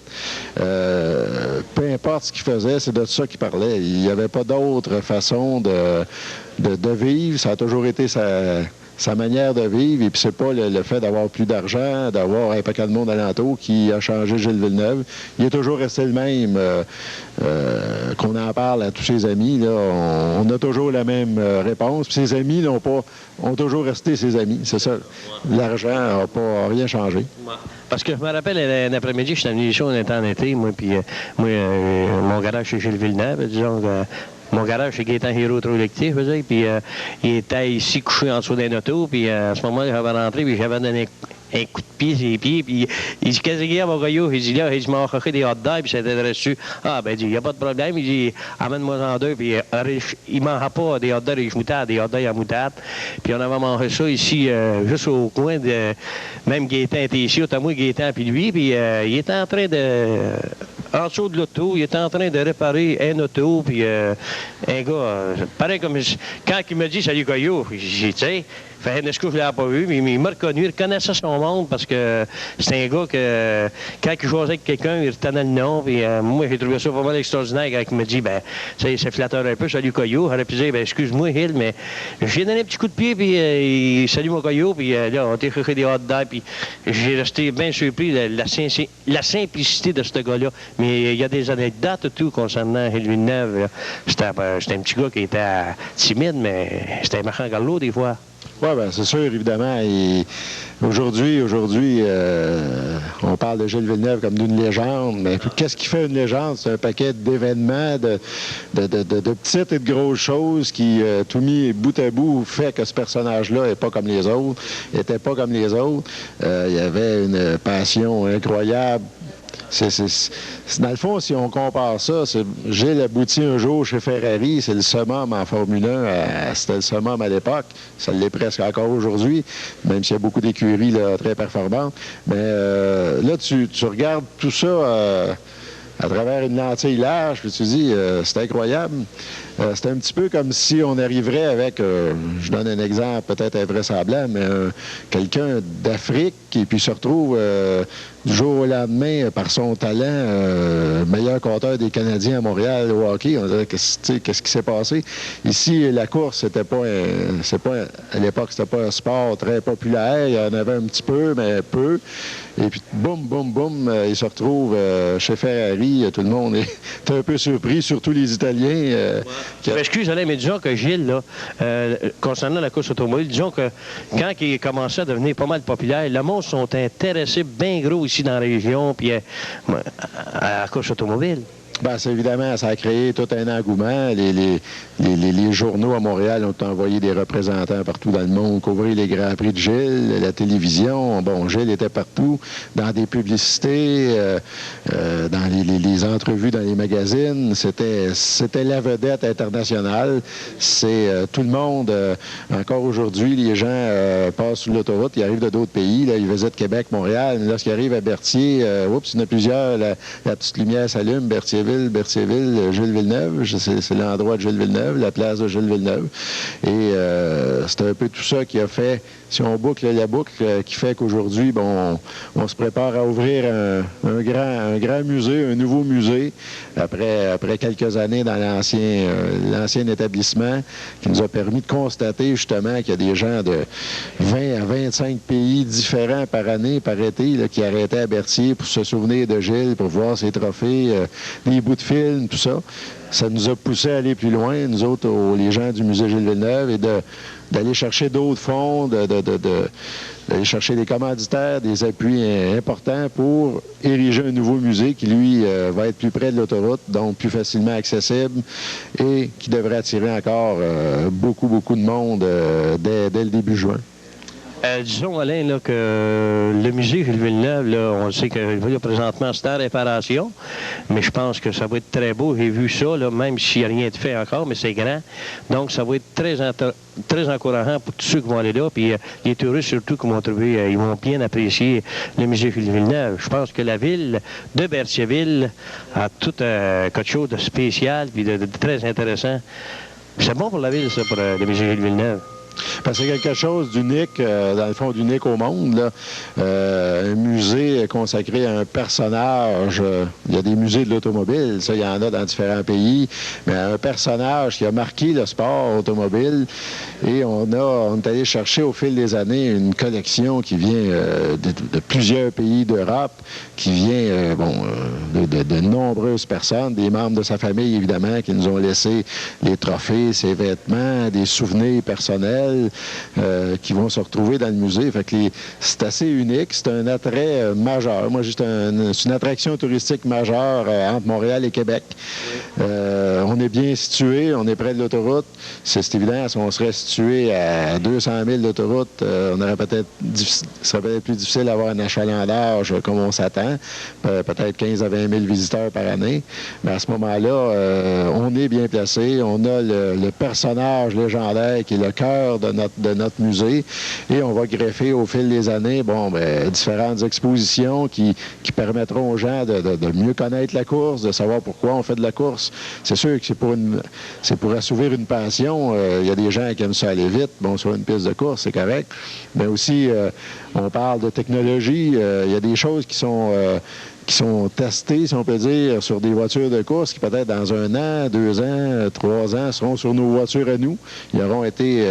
Peu importe ce qu'il faisait, c'est de ça qu'il parlait. Il n'y avait pas d'autre façon de vivre. Ça a toujours été sa manière de vivre, et puis c'est pas le fait d'avoir plus d'argent, d'avoir un paquet de monde alentour qui a changé Gilles Villeneuve. Il est toujours resté le même. Qu'on en parle à tous ses amis, là, on a toujours la même réponse. Puis ses amis ont toujours resté ses amis. C'est ça. L'argent n'a pas rien changé. Parce que je me rappelle, un après-midi, je suis venu ici, on était en été, moi, puis mon garage chez Gilles Villeneuve, disons mon garage chez Gaétan Hero Auto-électrique, je veux dire, puis il était ici couché en dessous d'un auto, puis à ce moment-là, j'avais rentré, puis j'avais donné un coup de pied sur les pieds, puis il dit, qu'est-ce qu'il y a, mon gars? Il dit, là, il m'a offert des hot dogs, puis c'était dessus. Ah, ben, il n'y a pas de problème. Il dit, amène-moi en deux, puis il ne mangeait pas des hot dogs et moutarde, des hot dogs à moutarde. Puis on avait mangé ça ici, juste au coin de. Même Gaétan était ici, autant moi, Gaétan, puis lui, puis il était en train de en dessous de l'auto. Il était en train de réparer un auto, puis un gars, pareil comme quand il me dit salut Goyot, j'ai dit, tu sais, fait un escouche, je ne l'avais pas vu, mais il m'a reconnu, il reconnaissait son monde parce que c'est un gars que quand il jouait avec quelqu'un, il retenait le nom. Puis moi, j'ai trouvé ça vraiment extraordinaire quand il me dit, ben, c'est flatteur un peu, salut Goyot. J'aurais pu dire, ben, excuse-moi, Hill, mais j'ai donné un petit coup de pied, puis salut mon Goyot, puis là, on a cherché des hot dogs, puis j'ai resté bien surpris de la simplicité de ce gars-là. Mais il y a des anecdotes tout concernant Hill Villeneuve. C'était un petit gars qui était timide, mais c'était marquant gallo des fois. Oui, bien, c'est sûr, évidemment. Aujourd'hui, on parle de Gilles Villeneuve comme d'une légende, mais qu'est-ce qui fait une légende? C'est un paquet d'événements, de petites et de grosses choses qui, tout mis bout à bout, fait que ce personnage-là n'est pas comme les autres, n'était pas comme les autres. Il y avait une passion incroyable. Dans le fond, si on compare ça, Gilles aboutit un jour chez Ferrari, c'est le summum en Formule 1, c'était le summum à l'époque, ça l'est presque encore aujourd'hui, même s'il y a beaucoup d'écuries très performantes. Mais là, tu regardes tout ça à travers une lentille large, puis tu dis, c'est incroyable. C'est un petit peu comme si on arriverait avec, je donne un exemple peut-être invraisemblable, mais quelqu'un d'Afrique qui puis se retrouve du jour au lendemain, par son talent, meilleur compteur des Canadiens à Montréal au hockey. On dirait, qu'est-ce qui s'est passé? Ici, la course, à l'époque, c'était pas un sport très populaire. Il y en avait un petit peu, mais peu. Et puis, boum, boum, boum, il se retrouve chez Ferrari. Tout le monde est un peu surpris, surtout les Italiens. Excuse, Alain, mais disons que Gilles, là, concernant la course automobile, disons que quand il commençait à devenir pas mal populaire, le monde sont intéressés bien gros ici dans la région, puis à la course automobile. Bien, évidemment, ça a créé tout un engouement. Les journaux à Montréal ont envoyé des représentants partout dans le monde couvrir les Grands Prix de Gilles, la télévision. Bon, Gilles était partout, dans des publicités, dans les entrevues dans les magazines. C'était la vedette internationale. C'est tout le monde, encore aujourd'hui, les gens passent sur l'autoroute, ils arrivent de d'autres pays. Là, ils visitent Québec, Montréal. Lorsqu'ils arrivent à Berthier, oups, il y en a plusieurs, la petite lumière s'allume, Berthier, Gilles Villeneuve, c'est l'endroit de Gilles Villeneuve, la place de Gilles Villeneuve. Et c'est un peu tout ça qui a fait, si on boucle la boucle, qui fait qu'aujourd'hui, bon, on se prépare à ouvrir un grand musée, un nouveau musée, après quelques années dans l'ancien établissement, qui nous a permis de constater justement qu'il y a des gens de 20 à 25 pays différents par année, par été, là, qui arrêtaient à Berthier pour se souvenir de Gilles, pour voir ses trophées, des bouts de film, tout ça. Ça nous a poussé à aller plus loin, nous autres, les gens du musée Gilles Villeneuve, et d'aller chercher d'autres fonds, d'aller chercher des commanditaires, des appuis importants pour ériger un nouveau musée qui, lui, va être plus près de l'autoroute, donc plus facilement accessible et qui devrait attirer encore beaucoup, beaucoup de monde dès le début juin. Disons, Alain, là, que le musée Gilles Villeneuve, là, on sait que présentement, c'est en réparation, mais je pense que ça va être très beau. J'ai vu ça, là, même s'il n'y a rien de fait encore, mais c'est grand. Donc, ça va être très encourageant pour tous ceux qui vont aller là. Puis les touristes, surtout, qui vont trouver, ils vont bien apprécier le musée Gilles Villeneuve. Je pense que la ville de Berthierville a tout quelque chose de spécial et de très intéressant. C'est bon pour la ville, ça, pour le musée Gilles Villeneuve. Parce que c'est quelque chose d'unique, dans le fond, d'unique au monde. Là. Un musée consacré à un personnage. Il y a des musées de l'automobile, ça, il y en a dans différents pays. Mais un personnage qui a marqué le sport automobile. Et on est allé chercher au fil des années une collection qui vient de plusieurs pays d'Europe, qui vient de nombreuses personnes, des membres de sa famille, évidemment, qui nous ont laissé les trophées, ses vêtements, des souvenirs personnels. Qui vont se retrouver dans le musée. Fait que c'est assez unique. C'est un attrait majeur. Moi, c'est une attraction touristique majeure entre Montréal et Québec. On est bien situé. On est près de l'autoroute. C'est évident. Si on serait situé à 200 000 d'autoroute, ce serait peut-être plus difficile d'avoir un achalandage comme on s'attend. Peut-être 15 à 20 000 visiteurs par année. Mais à ce moment-là, on est bien placé. On a le personnage légendaire qui est le cœur l'histoire de notre musée. Et on va greffer au fil des années différentes expositions qui permettront aux gens de mieux connaître la course, de savoir pourquoi on fait de la course. C'est sûr que c'est pour assouvir une passion. Il y a des gens qui aiment ça aller vite. Bon, sur une piste de course, c'est correct. Mais aussi, on parle de technologie. Il y a des choses qui sont testées, si on peut dire, sur des voitures de course qui peut-être dans 1 an, 2 ans, 3 ans seront sur nos voitures à nous. Ils auront été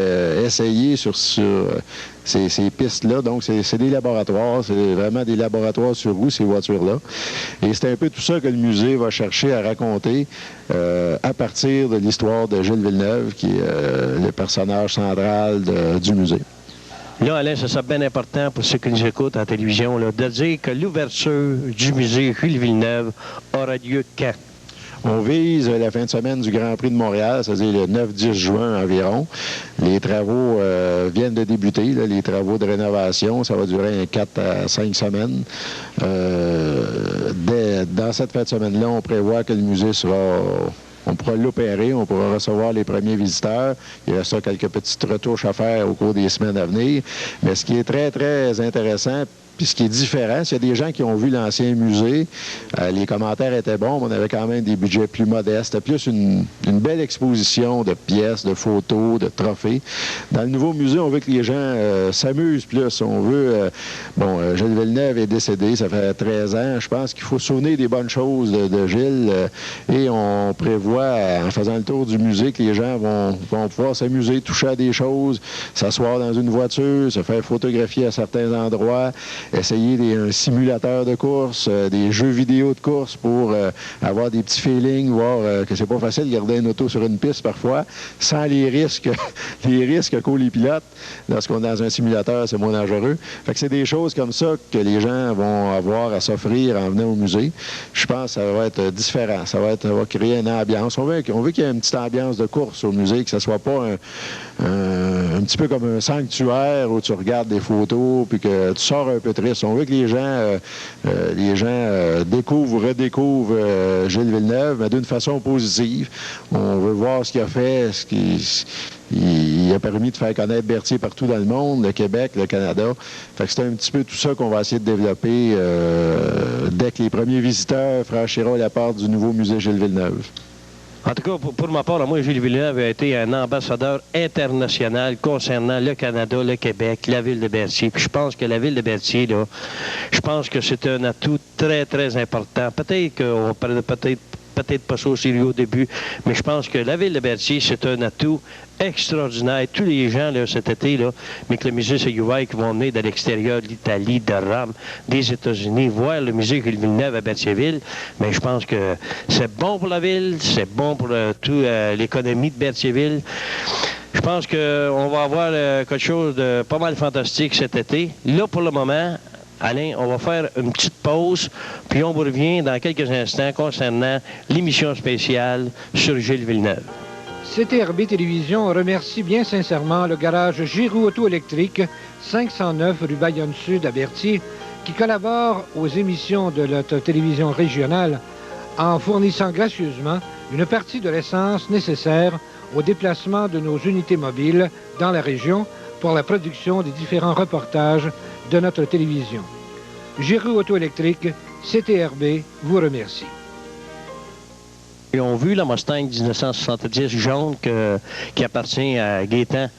essayés sur ces pistes-là. Donc, c'est des laboratoires. C'est vraiment des laboratoires sur roue, ces voitures-là. Et c'est un peu tout ça que le musée va chercher à raconter à partir de l'histoire de Gilles Villeneuve, qui est le personnage central du musée. Là, Alain, ça serait bien important pour ceux qui nous écoutent à la télévision, là, de dire que l'ouverture du musée Gilles Villeneuve aura lieu quand? On vise la fin de semaine du Grand Prix de Montréal, c'est-à-dire le 9-10 juin environ. Les travaux viennent de débuter, là, les travaux de rénovation. Ça va durer 4 à 5 semaines. Dans cette fin de semaine-là, on prévoit que le musée on pourra l'opérer, on pourra recevoir les premiers visiteurs. Il restera quelques petites retouches à faire au cours des semaines à venir. Mais ce qui est très, très intéressant, puis ce qui est différent, s'il y a des gens qui ont vu l'ancien musée, les commentaires étaient bons, mais on avait quand même des budgets plus modestes. C'était plus une belle exposition de pièces, de photos, de trophées. Dans le nouveau musée, on veut que les gens s'amusent plus. On veut... Gilles Villeneuve est décédé, ça fait 13 ans. Je pense qu'il faut souvenir des bonnes choses de Gilles. Et on prévoit, en faisant le tour du musée, que les gens vont pouvoir s'amuser, toucher à des choses, s'asseoir dans une voiture, se faire photographier à certains endroits, essayer un simulateur de course, des jeux vidéo de course pour avoir des petits feelings, voir que c'est pas facile de garder une auto sur une piste parfois, sans les risques qu'ont les pilotes. Lorsqu'on est dans un simulateur, c'est moins dangereux. Fait que c'est des choses comme ça que les gens vont avoir à s'offrir en venant au musée. Je pense que ça va être différent. Ça va créer une ambiance. On veut qu'il y ait une petite ambiance de course au musée, que ça soit pas un petit peu comme un sanctuaire où tu regardes des photos puis que tu sors un peu triste. On veut que les gens découvrent, redécouvrent Gilles Villeneuve, mais d'une façon positive. On veut voir ce qu'il a fait, il a permis de faire connaître Berthier partout dans le monde, le Québec, le Canada. Fait que c'est un petit peu tout ça qu'on va essayer de développer dès que les premiers visiteurs franchiront la porte du nouveau musée Gilles Villeneuve. En tout cas, pour ma part, moi, Gilles Villeneuve a été un ambassadeur international concernant le Canada, le Québec, la ville de Berthier. Puis je pense que la ville de Berthier, là, je pense que c'est un atout très, très important. Peut-être qu'on parlait peut-être pas ça au sérieux au début, mais je pense que la ville de Berthier, c'est un atout extraordinaire. Tous les gens là, cet été, là, mais que le musée Seguin qui vont venir de l'extérieur, de l'Italie, de Rome, des États-Unis, voir le musée Gilles Villeneuve à Berthierville, mais je pense que c'est bon pour la ville, c'est bon pour toute l'économie de Berthierville. Je pense qu'on va avoir quelque chose de pas mal fantastique cet été. Là, pour le moment, Alain, on va faire une petite pause, puis on vous revient dans quelques instants concernant l'émission spéciale sur Gilles Villeneuve. CTRB Télévision remercie bien sincèrement le garage Giroux Auto-électrique, 509 rue Bayonne-Sud à Berthier, qui collabore aux émissions de notre télévision régionale en fournissant gracieusement une partie de l'essence nécessaire au déplacement de nos unités mobiles dans la région pour la production des différents reportages de notre télévision. Giroux Auto-électrique, CTRB vous remercie. Ils ont vu la Mustang 1970 jaune qui appartient à Gaétan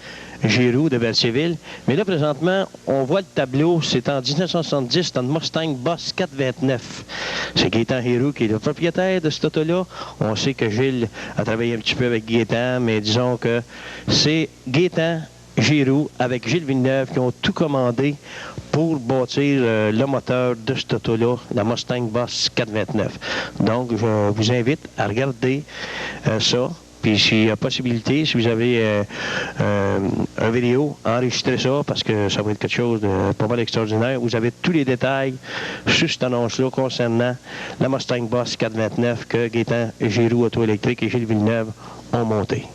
Giroux de Berthierville. Mais là, présentement, on voit le tableau. C'est en 1970, c'est une Mustang Boss 429. C'est Gaétan Giroux qui est le propriétaire de cette auto-là. On sait que Gilles a travaillé un petit peu avec Gaétan, mais disons que c'est Gaétan Giroux avec Gilles Villeneuve qui ont tout commandé pour bâtir le moteur de cette auto-là, la Mustang Boss 429. Donc, je vous invite à regarder ça. Puis, s'il y a possibilité, si vous avez un vidéo, enregistrez ça parce que ça va être quelque chose de pas mal extraordinaire. Vous avez tous les détails sur cette annonce-là concernant la Mustang Boss 429 que Gaétan Giroux Auto-électrique et Gilles Villeneuve ont monté.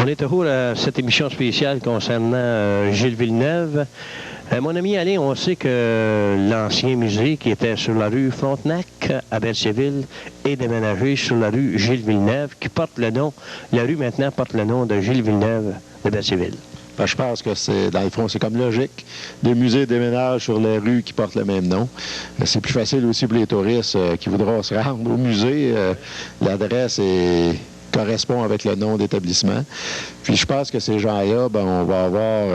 On est toujours à cette émission spéciale concernant Gilles Villeneuve. Mon ami Alain, on sait que l'ancien musée qui était sur la rue Frontenac à Berthierville est déménagé sur la rue Gilles Villeneuve, qui porte le nom, la rue maintenant porte le nom de Gilles Villeneuve de Berthierville. Ben, je pense que c'est, dans le fond, c'est comme logique. Le musée déménage sur les rues qui portent le même nom. C'est plus facile aussi pour les touristes qui voudront se rendre au musée. L'adresse correspond avec le nom d'établissement. Puis je pense que ces gens-là, ben, on va avoir...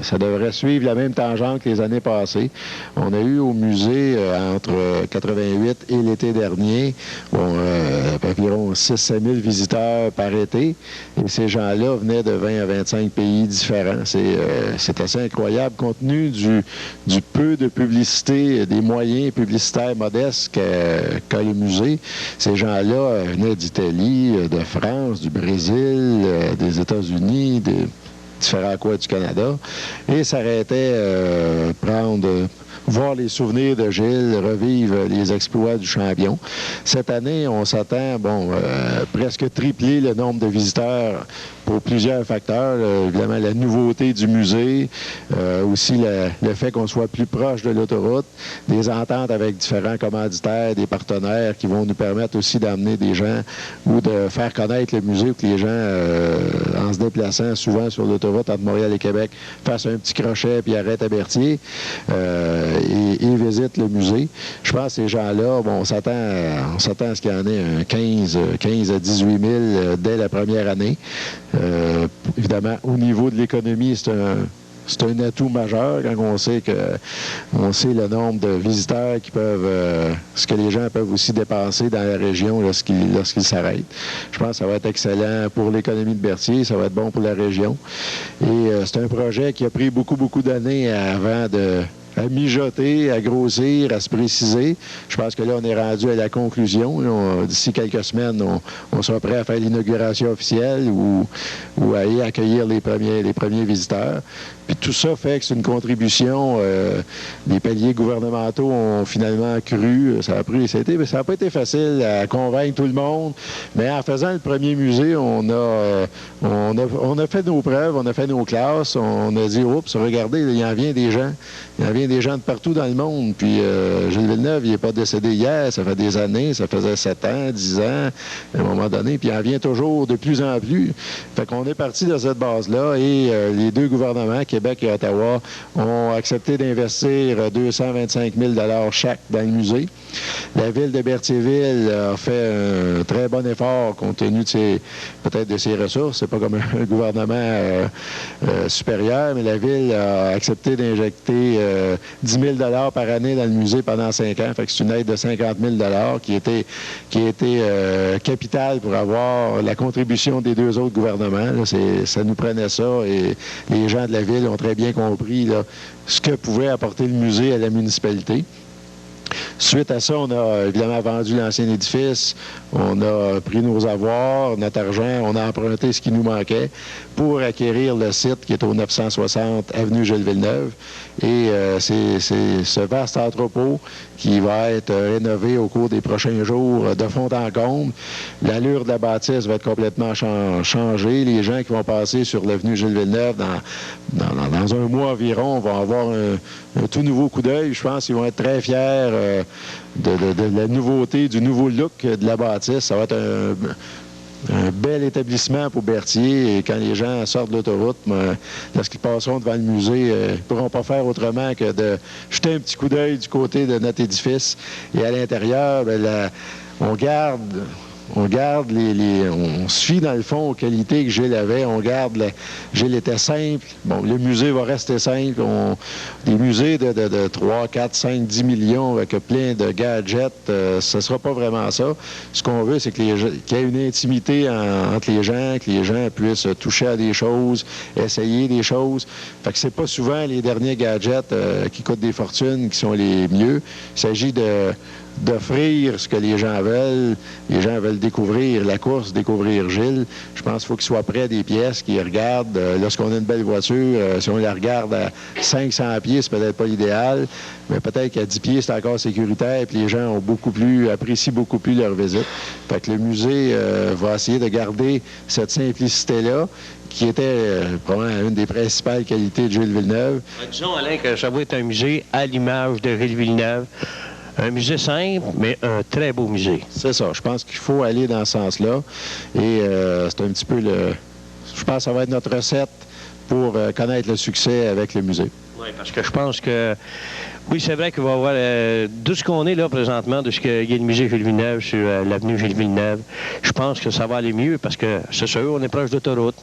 ça devrait suivre la même tangente que les années passées. On a eu au musée, entre 88 et l'été dernier, environ 6-7 000 visiteurs par été. Et ces gens-là venaient de 20 à 25 pays différents. C'est assez incroyable, compte tenu du peu de publicité, des moyens publicitaires modestes qu'a le musée. Ces gens-là venaient d'Italie, de France, du Brésil, des États-Unis, des différents coins du Canada, et s'arrêtaient voir les souvenirs de Gilles, revivre les exploits du champion. Cette année, on s'attend, presque tripler le nombre de visiteurs pour plusieurs facteurs. Évidemment, la nouveauté du musée, aussi le fait qu'on soit plus proche de l'autoroute, des ententes avec différents commanditaires, des partenaires qui vont nous permettre aussi d'amener des gens ou de faire connaître le musée, que les gens, en se déplaçant souvent sur l'autoroute entre Montréal et Québec, fassent un petit crochet puis arrêtent à Berthier et visitent le musée. Je pense que ces gens-là, on s'attend à ce qu'il y en ait un 15 à 18 000 dès la première année. Évidemment, au niveau de l'économie, c'est un atout majeur quand on sait le nombre de visiteurs qui peuvent, ce que les gens peuvent aussi dépenser dans la région lorsqu'ils s'arrêtent. Je pense que ça va être excellent pour l'économie de Berthier, ça va être bon pour la région. Et c'est un projet qui a pris beaucoup d'années avant à mijoter, à grossir, à se préciser. Je pense que là, on est rendu à la conclusion. D'ici quelques semaines, on sera prêt à faire l'inauguration officielle ou à y accueillir les premiers visiteurs. Puis tout ça fait que c'est une contribution. Les paliers gouvernementaux ont finalement cru. Ça n'a pas été facile à convaincre tout le monde. Mais en faisant le premier musée, on a fait nos preuves, on a fait nos classes. On a dit, oups, regardez, il y en vient des gens. Il y en vient des gens de partout dans le monde. Puis Gilles Villeneuve, il n'est pas décédé hier. Ça fait des années. Ça faisait 7 ans, 10 ans, à un moment donné. Puis il en vient toujours de plus en plus. Fait qu'on est parti de cette base-là. Et les deux gouvernements, Québec et Ottawa, ont accepté d'investir 225 000 $ chaque dans le musée. La ville de Berthierville a fait un très bon effort compte tenu peut-être de ses ressources. C'est pas comme un gouvernement supérieur, mais la ville a accepté d'injecter 10 000 $ par année dans le musée pendant 5 ans. Fait que c'est une aide de 50 000 $ qui était capitale pour avoir la contribution des deux autres gouvernements. Là, ça nous prenait ça et les gens de la ville ont très bien compris ce que pouvait apporter le musée à la municipalité. Suite à ça, on a évidemment vendu l'ancien édifice, on a pris nos avoirs, notre argent, on a emprunté ce qui nous manquait pour acquérir le site qui est au 960 avenue Gilles Villeneuve. Et c'est ce vaste entrepôt qui va être rénové au cours des prochains jours de fond en comble. L'allure de la bâtisse va être complètement changée. Les gens qui vont passer sur l'avenue Gilles Villeneuve dans un mois environ vont avoir un tout nouveau coup d'œil. Je pense qu'ils vont être très fiers de la nouveauté, du nouveau look de la bâtisse. Ça va être un bel établissement pour Berthier. Et quand les gens sortent de l'autoroute, lorsqu'ils passeront devant le musée, ils ne pourront pas faire autrement que de jeter un petit coup d'œil du côté de notre édifice. Et à l'intérieur, on se fie dans le fond aux qualités que Gilles avait. Gilles était simple. Bon, le musée va rester simple. Des musées de 3, 4, 5, 10 millions avec plein de gadgets, ce ne sera pas vraiment ça. Ce qu'on veut, c'est qu'il y ait une intimité entre les gens, que les gens puissent toucher à des choses, essayer des choses. Fait que c'est pas souvent les derniers gadgets qui coûtent des fortunes qui sont les mieux. Il s'agit de d'offrir ce que les gens veulent. Les gens veulent découvrir la course, découvrir Gilles. Je pense qu'il faut qu'ils soient près des pièces, qu'ils regardent. Lorsqu'on a une belle voiture, si on la regarde à 500 pieds, c'est peut-être pas l'idéal, mais peut-être qu'à 10 pieds, c'est encore sécuritaire, puis les gens apprécient beaucoup plus leur visite. Fait que le musée va essayer de garder cette simplicité-là, qui était probablement une des principales qualités de Gilles Villeneuve. Disons, Alain, que ça va être un musée à l'image de Gilles Villeneuve. Un musée simple, mais un très beau musée. C'est ça. Je pense qu'il faut aller dans ce sens-là. Et c'est un petit peu je pense que ça va être notre recette pour connaître le succès avec le musée. Oui, parce que je pense que... Oui, c'est vrai qu'il va y avoir... de ce qu'on est là présentement, de ce qu'il y a le musée Gilles Villeneuve sur l'avenue Gilles Villeneuve, je pense que ça va aller mieux parce que, c'est sûr, on est proche d'autoroute.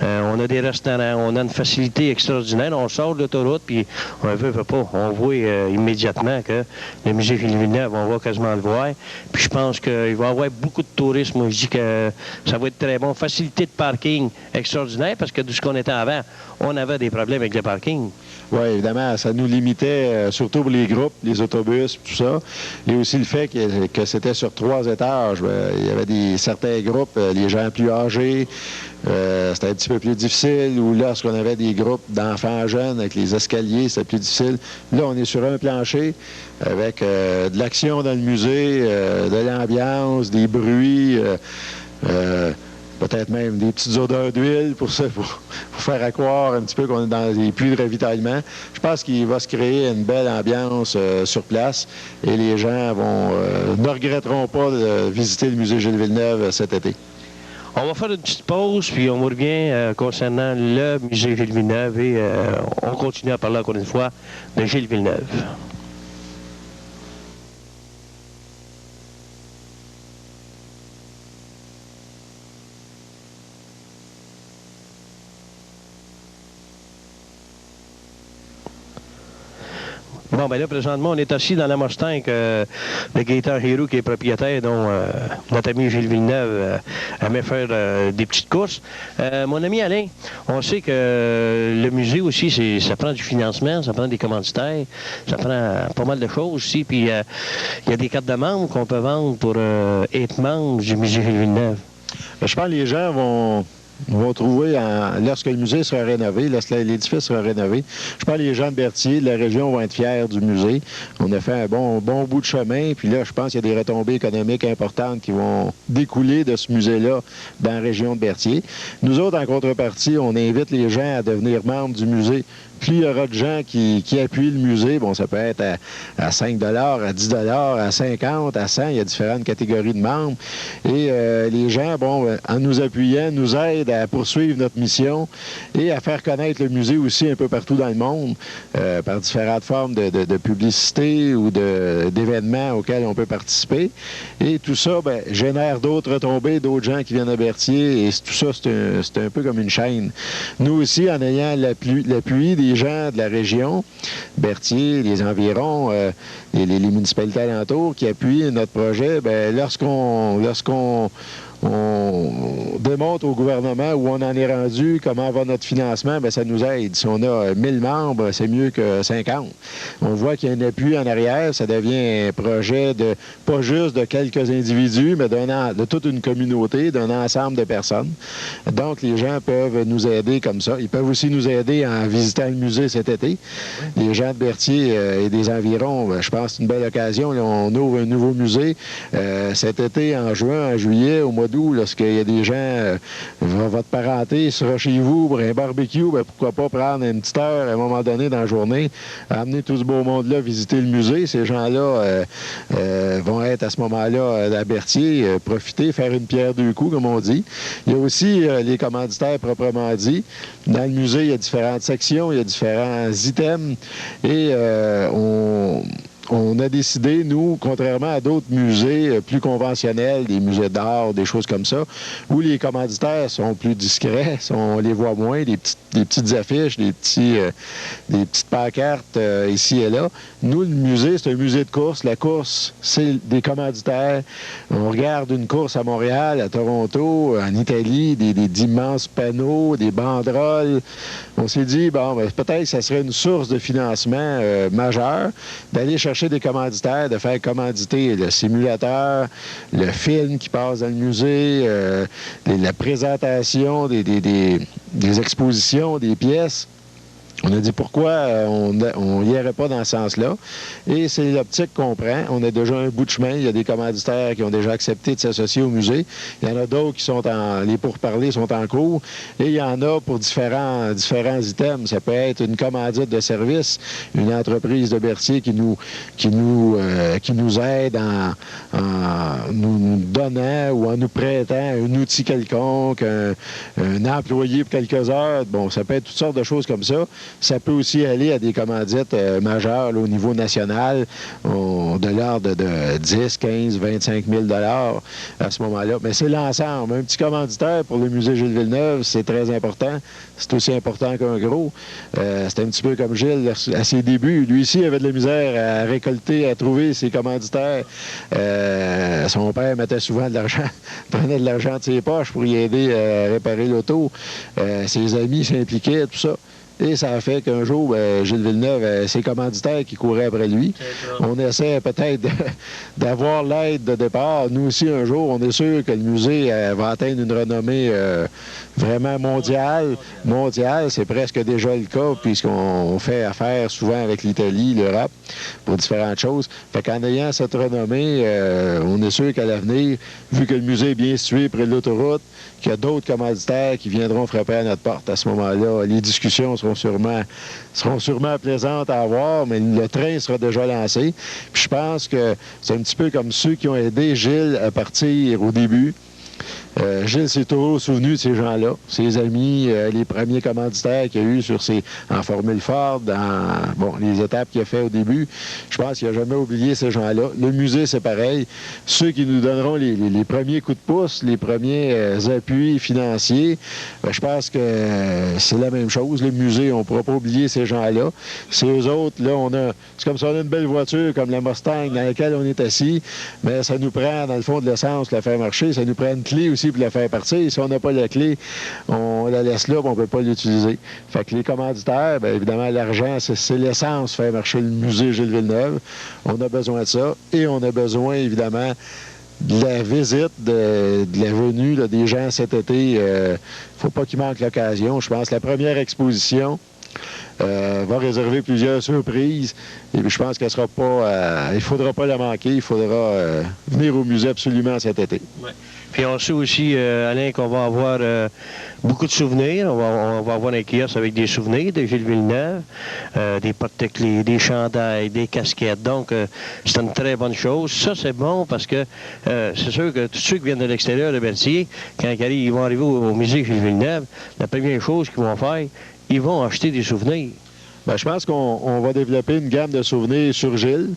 On a des restaurants, on a une facilité extraordinaire. On sort de l'autoroute, puis on ne veut pas. On voit immédiatement que le musée Gilles Villeneuve, on va quasiment le voir. Puis je pense qu'il va y avoir beaucoup de tourisme. Moi, je dis que ça va être très bon. Facilité de parking extraordinaire parce que de ce qu'on était avant, on avait des problèmes avec le parking. Oui, évidemment, ça nous limitait, surtout pour les groupes, les autobus, tout ça. Et aussi le fait que c'était sur 3 étages. Il y avait certains groupes, les gens plus âgés, c'était un petit peu plus difficile. Ou lorsqu'on avait des groupes d'enfants jeunes avec les escaliers, c'était plus difficile. Là, on est sur un plancher avec de l'action dans le musée, de l'ambiance, des bruits. Peut-être même des petites odeurs d'huile pour faire croire un petit peu qu'on est dans les puits de ravitaillement. Je pense qu'il va se créer une belle ambiance sur place et les gens ne regretteront pas de visiter le musée Gilles Villeneuve cet été. On va faire une petite pause, puis on revient concernant le musée Gilles Villeneuve et on continue à parler encore une fois de Gilles Villeneuve. Bon, ben là, présentement, on est assis dans la Mustang de Gaëtan Giroux, qui est propriétaire, dont notre ami Gilles Villeneuve aimait faire des petites courses. Mon ami Alain, on sait que le musée aussi, ça prend du financement, ça prend des commanditaires, ça prend pas mal de choses aussi. Puis il y a des cartes de membres qu'on peut vendre pour être membre du musée Gilles Villeneuve. Je pense que les gens vont trouver, lorsque le musée sera rénové, lorsque l'édifice sera rénové, je pense que les gens de Berthier, de la région, vont être fiers du musée. On a fait un bon bout de chemin, puis là, je pense qu'il y a des retombées économiques importantes qui vont découler de ce musée-là dans la région de Berthier. nous autres, en contrepartie, on invite les gens à devenir membres du musée. Plus il y aura de gens qui appuient le musée, bon, ça peut être à 5 à 10 à 50 à 100, il y a différentes catégories de membres. Et les gens, bon, en nous appuyant, nous aident à poursuivre notre mission et à faire connaître le musée aussi un peu partout dans le monde par différentes formes de publicité ou d'événements auxquels on peut participer. Et tout ça, ben, génère d'autres retombées, d'autres gens qui viennent à Berthier. Et tout ça, c'est un peu comme une chaîne. Nous aussi, en ayant l'appui des gens de la région, Berthier, les environs, les municipalités alentours qui appuient notre projet, bien, lorsqu'on démontre au gouvernement où on en est rendu, comment va notre financement, bien, ça nous aide. Si on a 1000 membres, c'est mieux que 50. On voit qu'il y a un appui en arrière, ça devient un projet pas juste de quelques individus, mais de toute une communauté, d'un ensemble de personnes. Donc, les gens peuvent nous aider comme ça. Ils peuvent aussi nous aider en visitant le musée cet été. Les gens de Berthier et des environs, je pense que c'est une belle occasion. Là, on ouvre un nouveau musée cet été, en juin, en juillet, au mois d'août, lorsqu'il y a des gens, votre parenté sera chez vous pour un barbecue, bien, pourquoi pas prendre une petite heure à un moment donné dans la journée, amener tout ce beau monde-là visiter le musée. Ces gens-là vont être à ce moment-là à Berthier, profiter, faire une pierre deux coups, comme on dit. Il y a aussi les commanditaires proprement dit. Dans le musée, il y a différentes sections, il y a différents items et on a décidé, nous, contrairement à d'autres musées plus conventionnels, des musées d'art, des choses comme ça, où les commanditaires sont plus discrets, on les voit moins, des petites affiches, des petites pancartes ici et là. Nous, le musée, c'est un musée de course. La course, c'est des commanditaires. On regarde une course à Montréal, à Toronto, en Italie, d'immenses panneaux, des banderoles. On s'est dit, bon, ben, peut-être que ça serait une source de financement majeure d'aller chercher chercher des commanditaires, de faire commanditer le simulateur, le film qui passe dans le musée, la présentation des expositions, des pièces. On a dit pourquoi on n'irait pas dans ce sens-là. Et c'est l'optique qu'on prend. On a déjà un bout de chemin. Il y a des commanditaires qui ont déjà accepté de s'associer au musée. Il y en a d'autres qui sont les pourparlers sont en cours. Et il y en a pour différents items. Ça peut être une commandite de service, une entreprise de Berthier qui nous aide en nous donnant ou en nous prêtant un outil quelconque, un employé pour quelques heures. Bon, ça peut être toutes sortes de choses comme ça. Ça peut aussi aller à des commandites majeures là, au niveau national, de l'ordre de 10, 15, 25 000 $ à ce moment-là. Mais c'est l'ensemble. Un petit commanditaire pour le musée Gilles Villeneuve, c'est très important. C'est aussi important qu'un gros. C'est un petit peu comme Gilles à ses débuts. Lui aussi avait de la misère à récolter, à trouver ses commanditaires. Son père mettait souvent de l'argent, prenait de l'argent de ses poches pour y aider à réparer l'auto. Ses amis s'impliquaient, tout ça. Et ça a fait qu'un jour, Gilles Villeneuve, ses commanditaires qui couraient après lui. On essaie peut-être d'avoir l'aide de départ. Nous aussi, un jour, on est sûr que le musée va atteindre une renommée vraiment mondiale. Mondiale, c'est presque déjà le cas, puisqu'on fait affaire souvent avec l'Italie, l'Europe, pour différentes choses. Fait qu'en ayant cette renommée, on est sûr qu'à l'avenir, vu que le musée est bien situé près de l'autoroute, qu'il y a d'autres commanditaires qui viendront frapper à notre porte à ce moment-là. Les discussions seront sûrement plaisantes à avoir, mais le train sera déjà lancé. Puis je pense que c'est un petit peu comme ceux qui ont aidé Gilles à partir au début. Gilles s'est toujours souvenu de ces gens-là, ses amis, les premiers commanditaires qu'il y a eu en Formule Ford, dans les étapes qu'il a fait au début. Je pense qu'il n'a jamais oublié ces gens-là. Le musée, c'est pareil. Ceux qui nous donneront les premiers coups de pouce, les premiers appuis financiers, je pense que c'est la même chose. Le musée, on ne pourra pas oublier ces gens-là. C'est eux autres, là, c'est comme si on a une belle voiture comme la Mustang dans laquelle on est assis, mais ça nous prend, dans le fond, de l'essence pour la faire marcher. Ça nous prend une clé aussi pour la faire partir. Si on n'a pas la clé, on la laisse là, puis on ne peut pas l'utiliser. Fait que les commanditaires, bien évidemment, l'argent, c'est l'essence faire marcher le musée Gilles Villeneuve. On a besoin de ça. Et on a besoin, évidemment, de la visite, de la venue là, des gens cet été. Il ne faut pas qu'il manque l'occasion. Je pense que la première exposition va réserver plusieurs surprises. Et puis je pense qu'elle sera pas... il ne faudra pas la manquer. Il faudra venir au musée absolument cet été. Ouais. Puis on sait aussi, Alain, qu'on va avoir beaucoup de souvenirs. On va avoir un kiosque avec des souvenirs de Gilles Villeneuve, des porte-clés, des chandails, des casquettes. Donc, c'est une très bonne chose. Ça, c'est bon parce que c'est sûr que tous ceux qui viennent de l'extérieur de Berthier, quand ils vont arriver au musée Gilles Villeneuve, la première chose qu'ils vont faire, ils vont acheter des souvenirs. Bien, je pense qu'on va développer une gamme de souvenirs sur Gilles.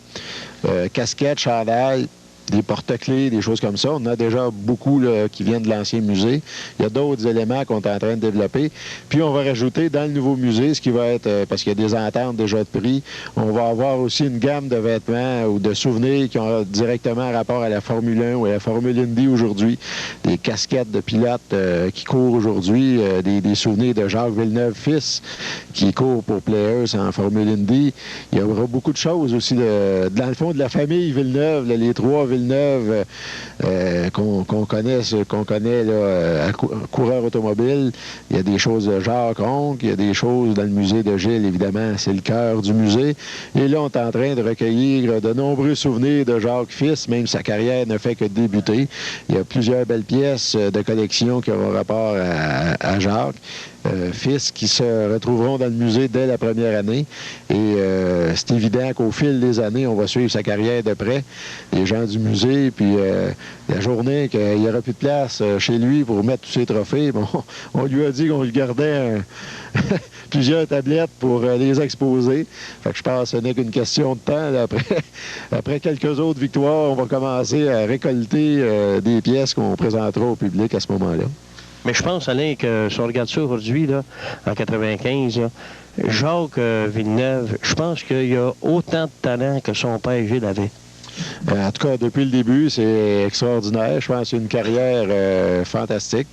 Casquettes, chandails, des porte-clés, des choses comme ça. On a déjà beaucoup là, qui viennent de l'ancien musée. Il y a d'autres éléments qu'on est en train de développer. Puis on va rajouter dans le nouveau musée, ce qui va être, parce qu'il y a des ententes déjà de prix, on va avoir aussi une gamme de vêtements ou de souvenirs qui ont directement rapport à la Formule 1 ou à la Formule Indy aujourd'hui. Des casquettes de pilotes qui courent aujourd'hui, des souvenirs de Jacques Villeneuve fils qui court pour Players en Formule Indy. Il y aura beaucoup de choses aussi dans le fond de la famille Villeneuve, là, les trois Villeneuve qu'on connaît là, coureur automobile. Il y a des choses de Jacques Ronc, il y a des choses dans le musée de Gilles, évidemment, c'est le cœur du musée. Et là, on est en train de recueillir de nombreux souvenirs de Jacques fils, même sa carrière ne fait que débuter. Il y a plusieurs belles pièces de collection qui auront rapport à Jacques. Fils qui se retrouveront dans le musée dès la première année. Et c'est évident qu'au fil des années, on va suivre sa carrière de près. Les gens du musée, puis la journée qu'il n'y aura plus de place chez lui pour mettre tous ses trophées, bon, on lui a dit qu'on lui gardait plusieurs tablettes pour les exposer. Fait que je pense que ce n'est qu'une question de temps. Là, après quelques autres victoires, on va commencer à récolter des pièces qu'on présentera au public à ce moment-là. Mais je pense, Alain, que si on regarde ça aujourd'hui, là, en 95, là, Jacques Villeneuve, je pense qu'il y a autant de talent que son père Gilles avait. En tout cas, depuis le début, c'est extraordinaire. Je pense que c'est une carrière fantastique.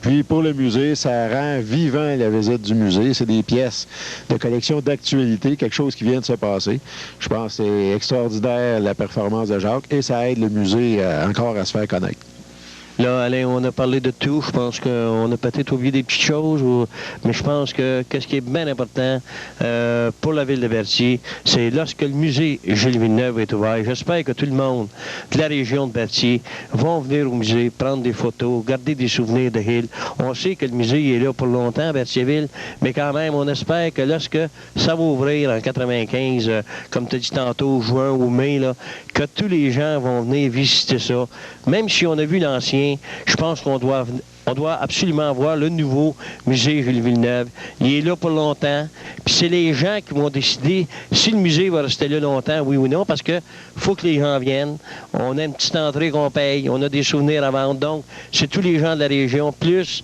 Puis pour le musée, ça rend vivant la visite du musée. C'est des pièces de collection d'actualité, quelque chose qui vient de se passer. Je pense que c'est extraordinaire la performance de Jacques et ça aide le musée encore à se faire connaître. Là, Alain, on a parlé de tout. Je pense qu'on a peut-être oublié des petites choses, mais je pense que ce qui est bien important pour la ville de Berthier, c'est lorsque le musée Gilles Villeneuve est ouvert. J'espère que tout le monde de la région de Berthier vont venir au musée, prendre des photos, garder des souvenirs de Hill. On sait que le musée est là pour longtemps à Berthierville, mais quand même, on espère que lorsque ça va ouvrir en 95, comme tu as dit tantôt, juin ou mai, là, que tous les gens vont venir visiter ça. Même si on a vu l'ancien, je pense qu'on doit absolument voir le nouveau musée Gilles Villeneuve. Il est là pour longtemps. Puis c'est les gens qui vont décider si le musée va rester là longtemps, oui ou non, parce que faut que les gens viennent. On a une petite entrée qu'on paye, on a des souvenirs à vendre. Donc, c'est tous les gens de la région, plus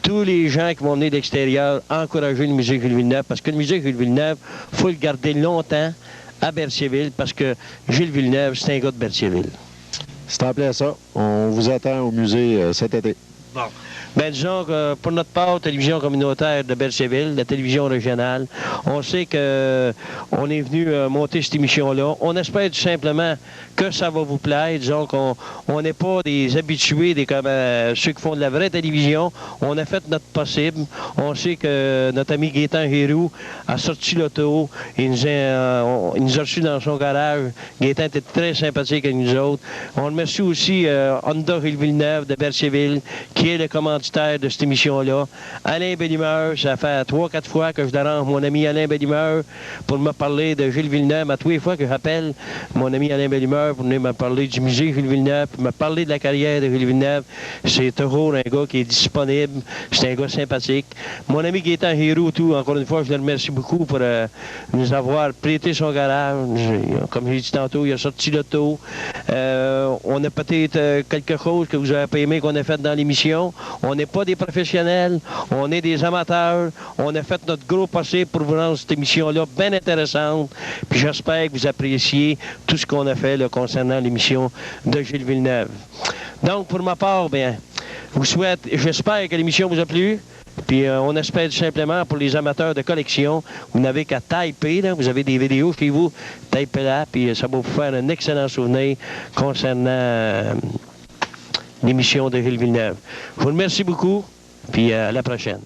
tous les gens qui vont venir de l'extérieur, encourager le musée Gilles Villeneuve, parce que le musée Gilles Villeneuve, il faut le garder longtemps à Berthierville, parce que Gilles Villeneuve, c'est un gars de Berthierville. C'est en plein ça. On vous attend au musée cet été. Bon. Bien, disons que pour notre part, télévision communautaire de Berthierville, la télévision régionale, on sait qu'on est venu monter cette émission-là. On espère tout simplement que ça va vous plaire. Disons qu'on n'est pas des habitués, comme ceux qui font de la vraie télévision. On a fait notre possible. On sait que notre ami Gaétan Giroux a sorti l'auto. Il nous a reçus dans son garage. Gaétan était très sympathique avec nous autres. On remercie aussi Honda Gilles Villeneuve de Berthierville, qui est le commanditaire de cette émission-là. Alain Bellimeur, ça fait 3-4 fois que je dérange mon ami Alain Bellimeur pour me parler de Gilles Villeneuve. À tous les fois que j'appelle mon ami Alain Bellimeur pour venir me parler du musée Gilles Villeneuve, pour me parler de la carrière de Gilles Villeneuve, c'est toujours un gars qui est disponible. C'est un gars sympathique. Mon ami Gaétan Giroux, tout, encore une fois, je le remercie beaucoup pour nous avoir prêté son garage. Comme j'ai dit tantôt, il a sorti l'auto. On a peut-être quelque chose que vous avez pas aimé qu'on a fait dans l'émission. On n'est pas des professionnels, on est des amateurs. On a fait notre gros possible pour vous rendre cette émission-là bien intéressante. Puis j'espère que vous appréciez tout ce qu'on a fait là, concernant l'émission de Gilles Villeneuve. Donc, pour ma part, bien, j'espère que l'émission vous a plu. Puis on espère tout simplement pour les amateurs de collection, vous n'avez qu'à typer, là, vous avez des vidéos chez vous, typez là, puis ça va vous faire un excellent souvenir concernant l'émission de Gilles Villeneuve. Je vous remercie beaucoup, puis à la prochaine.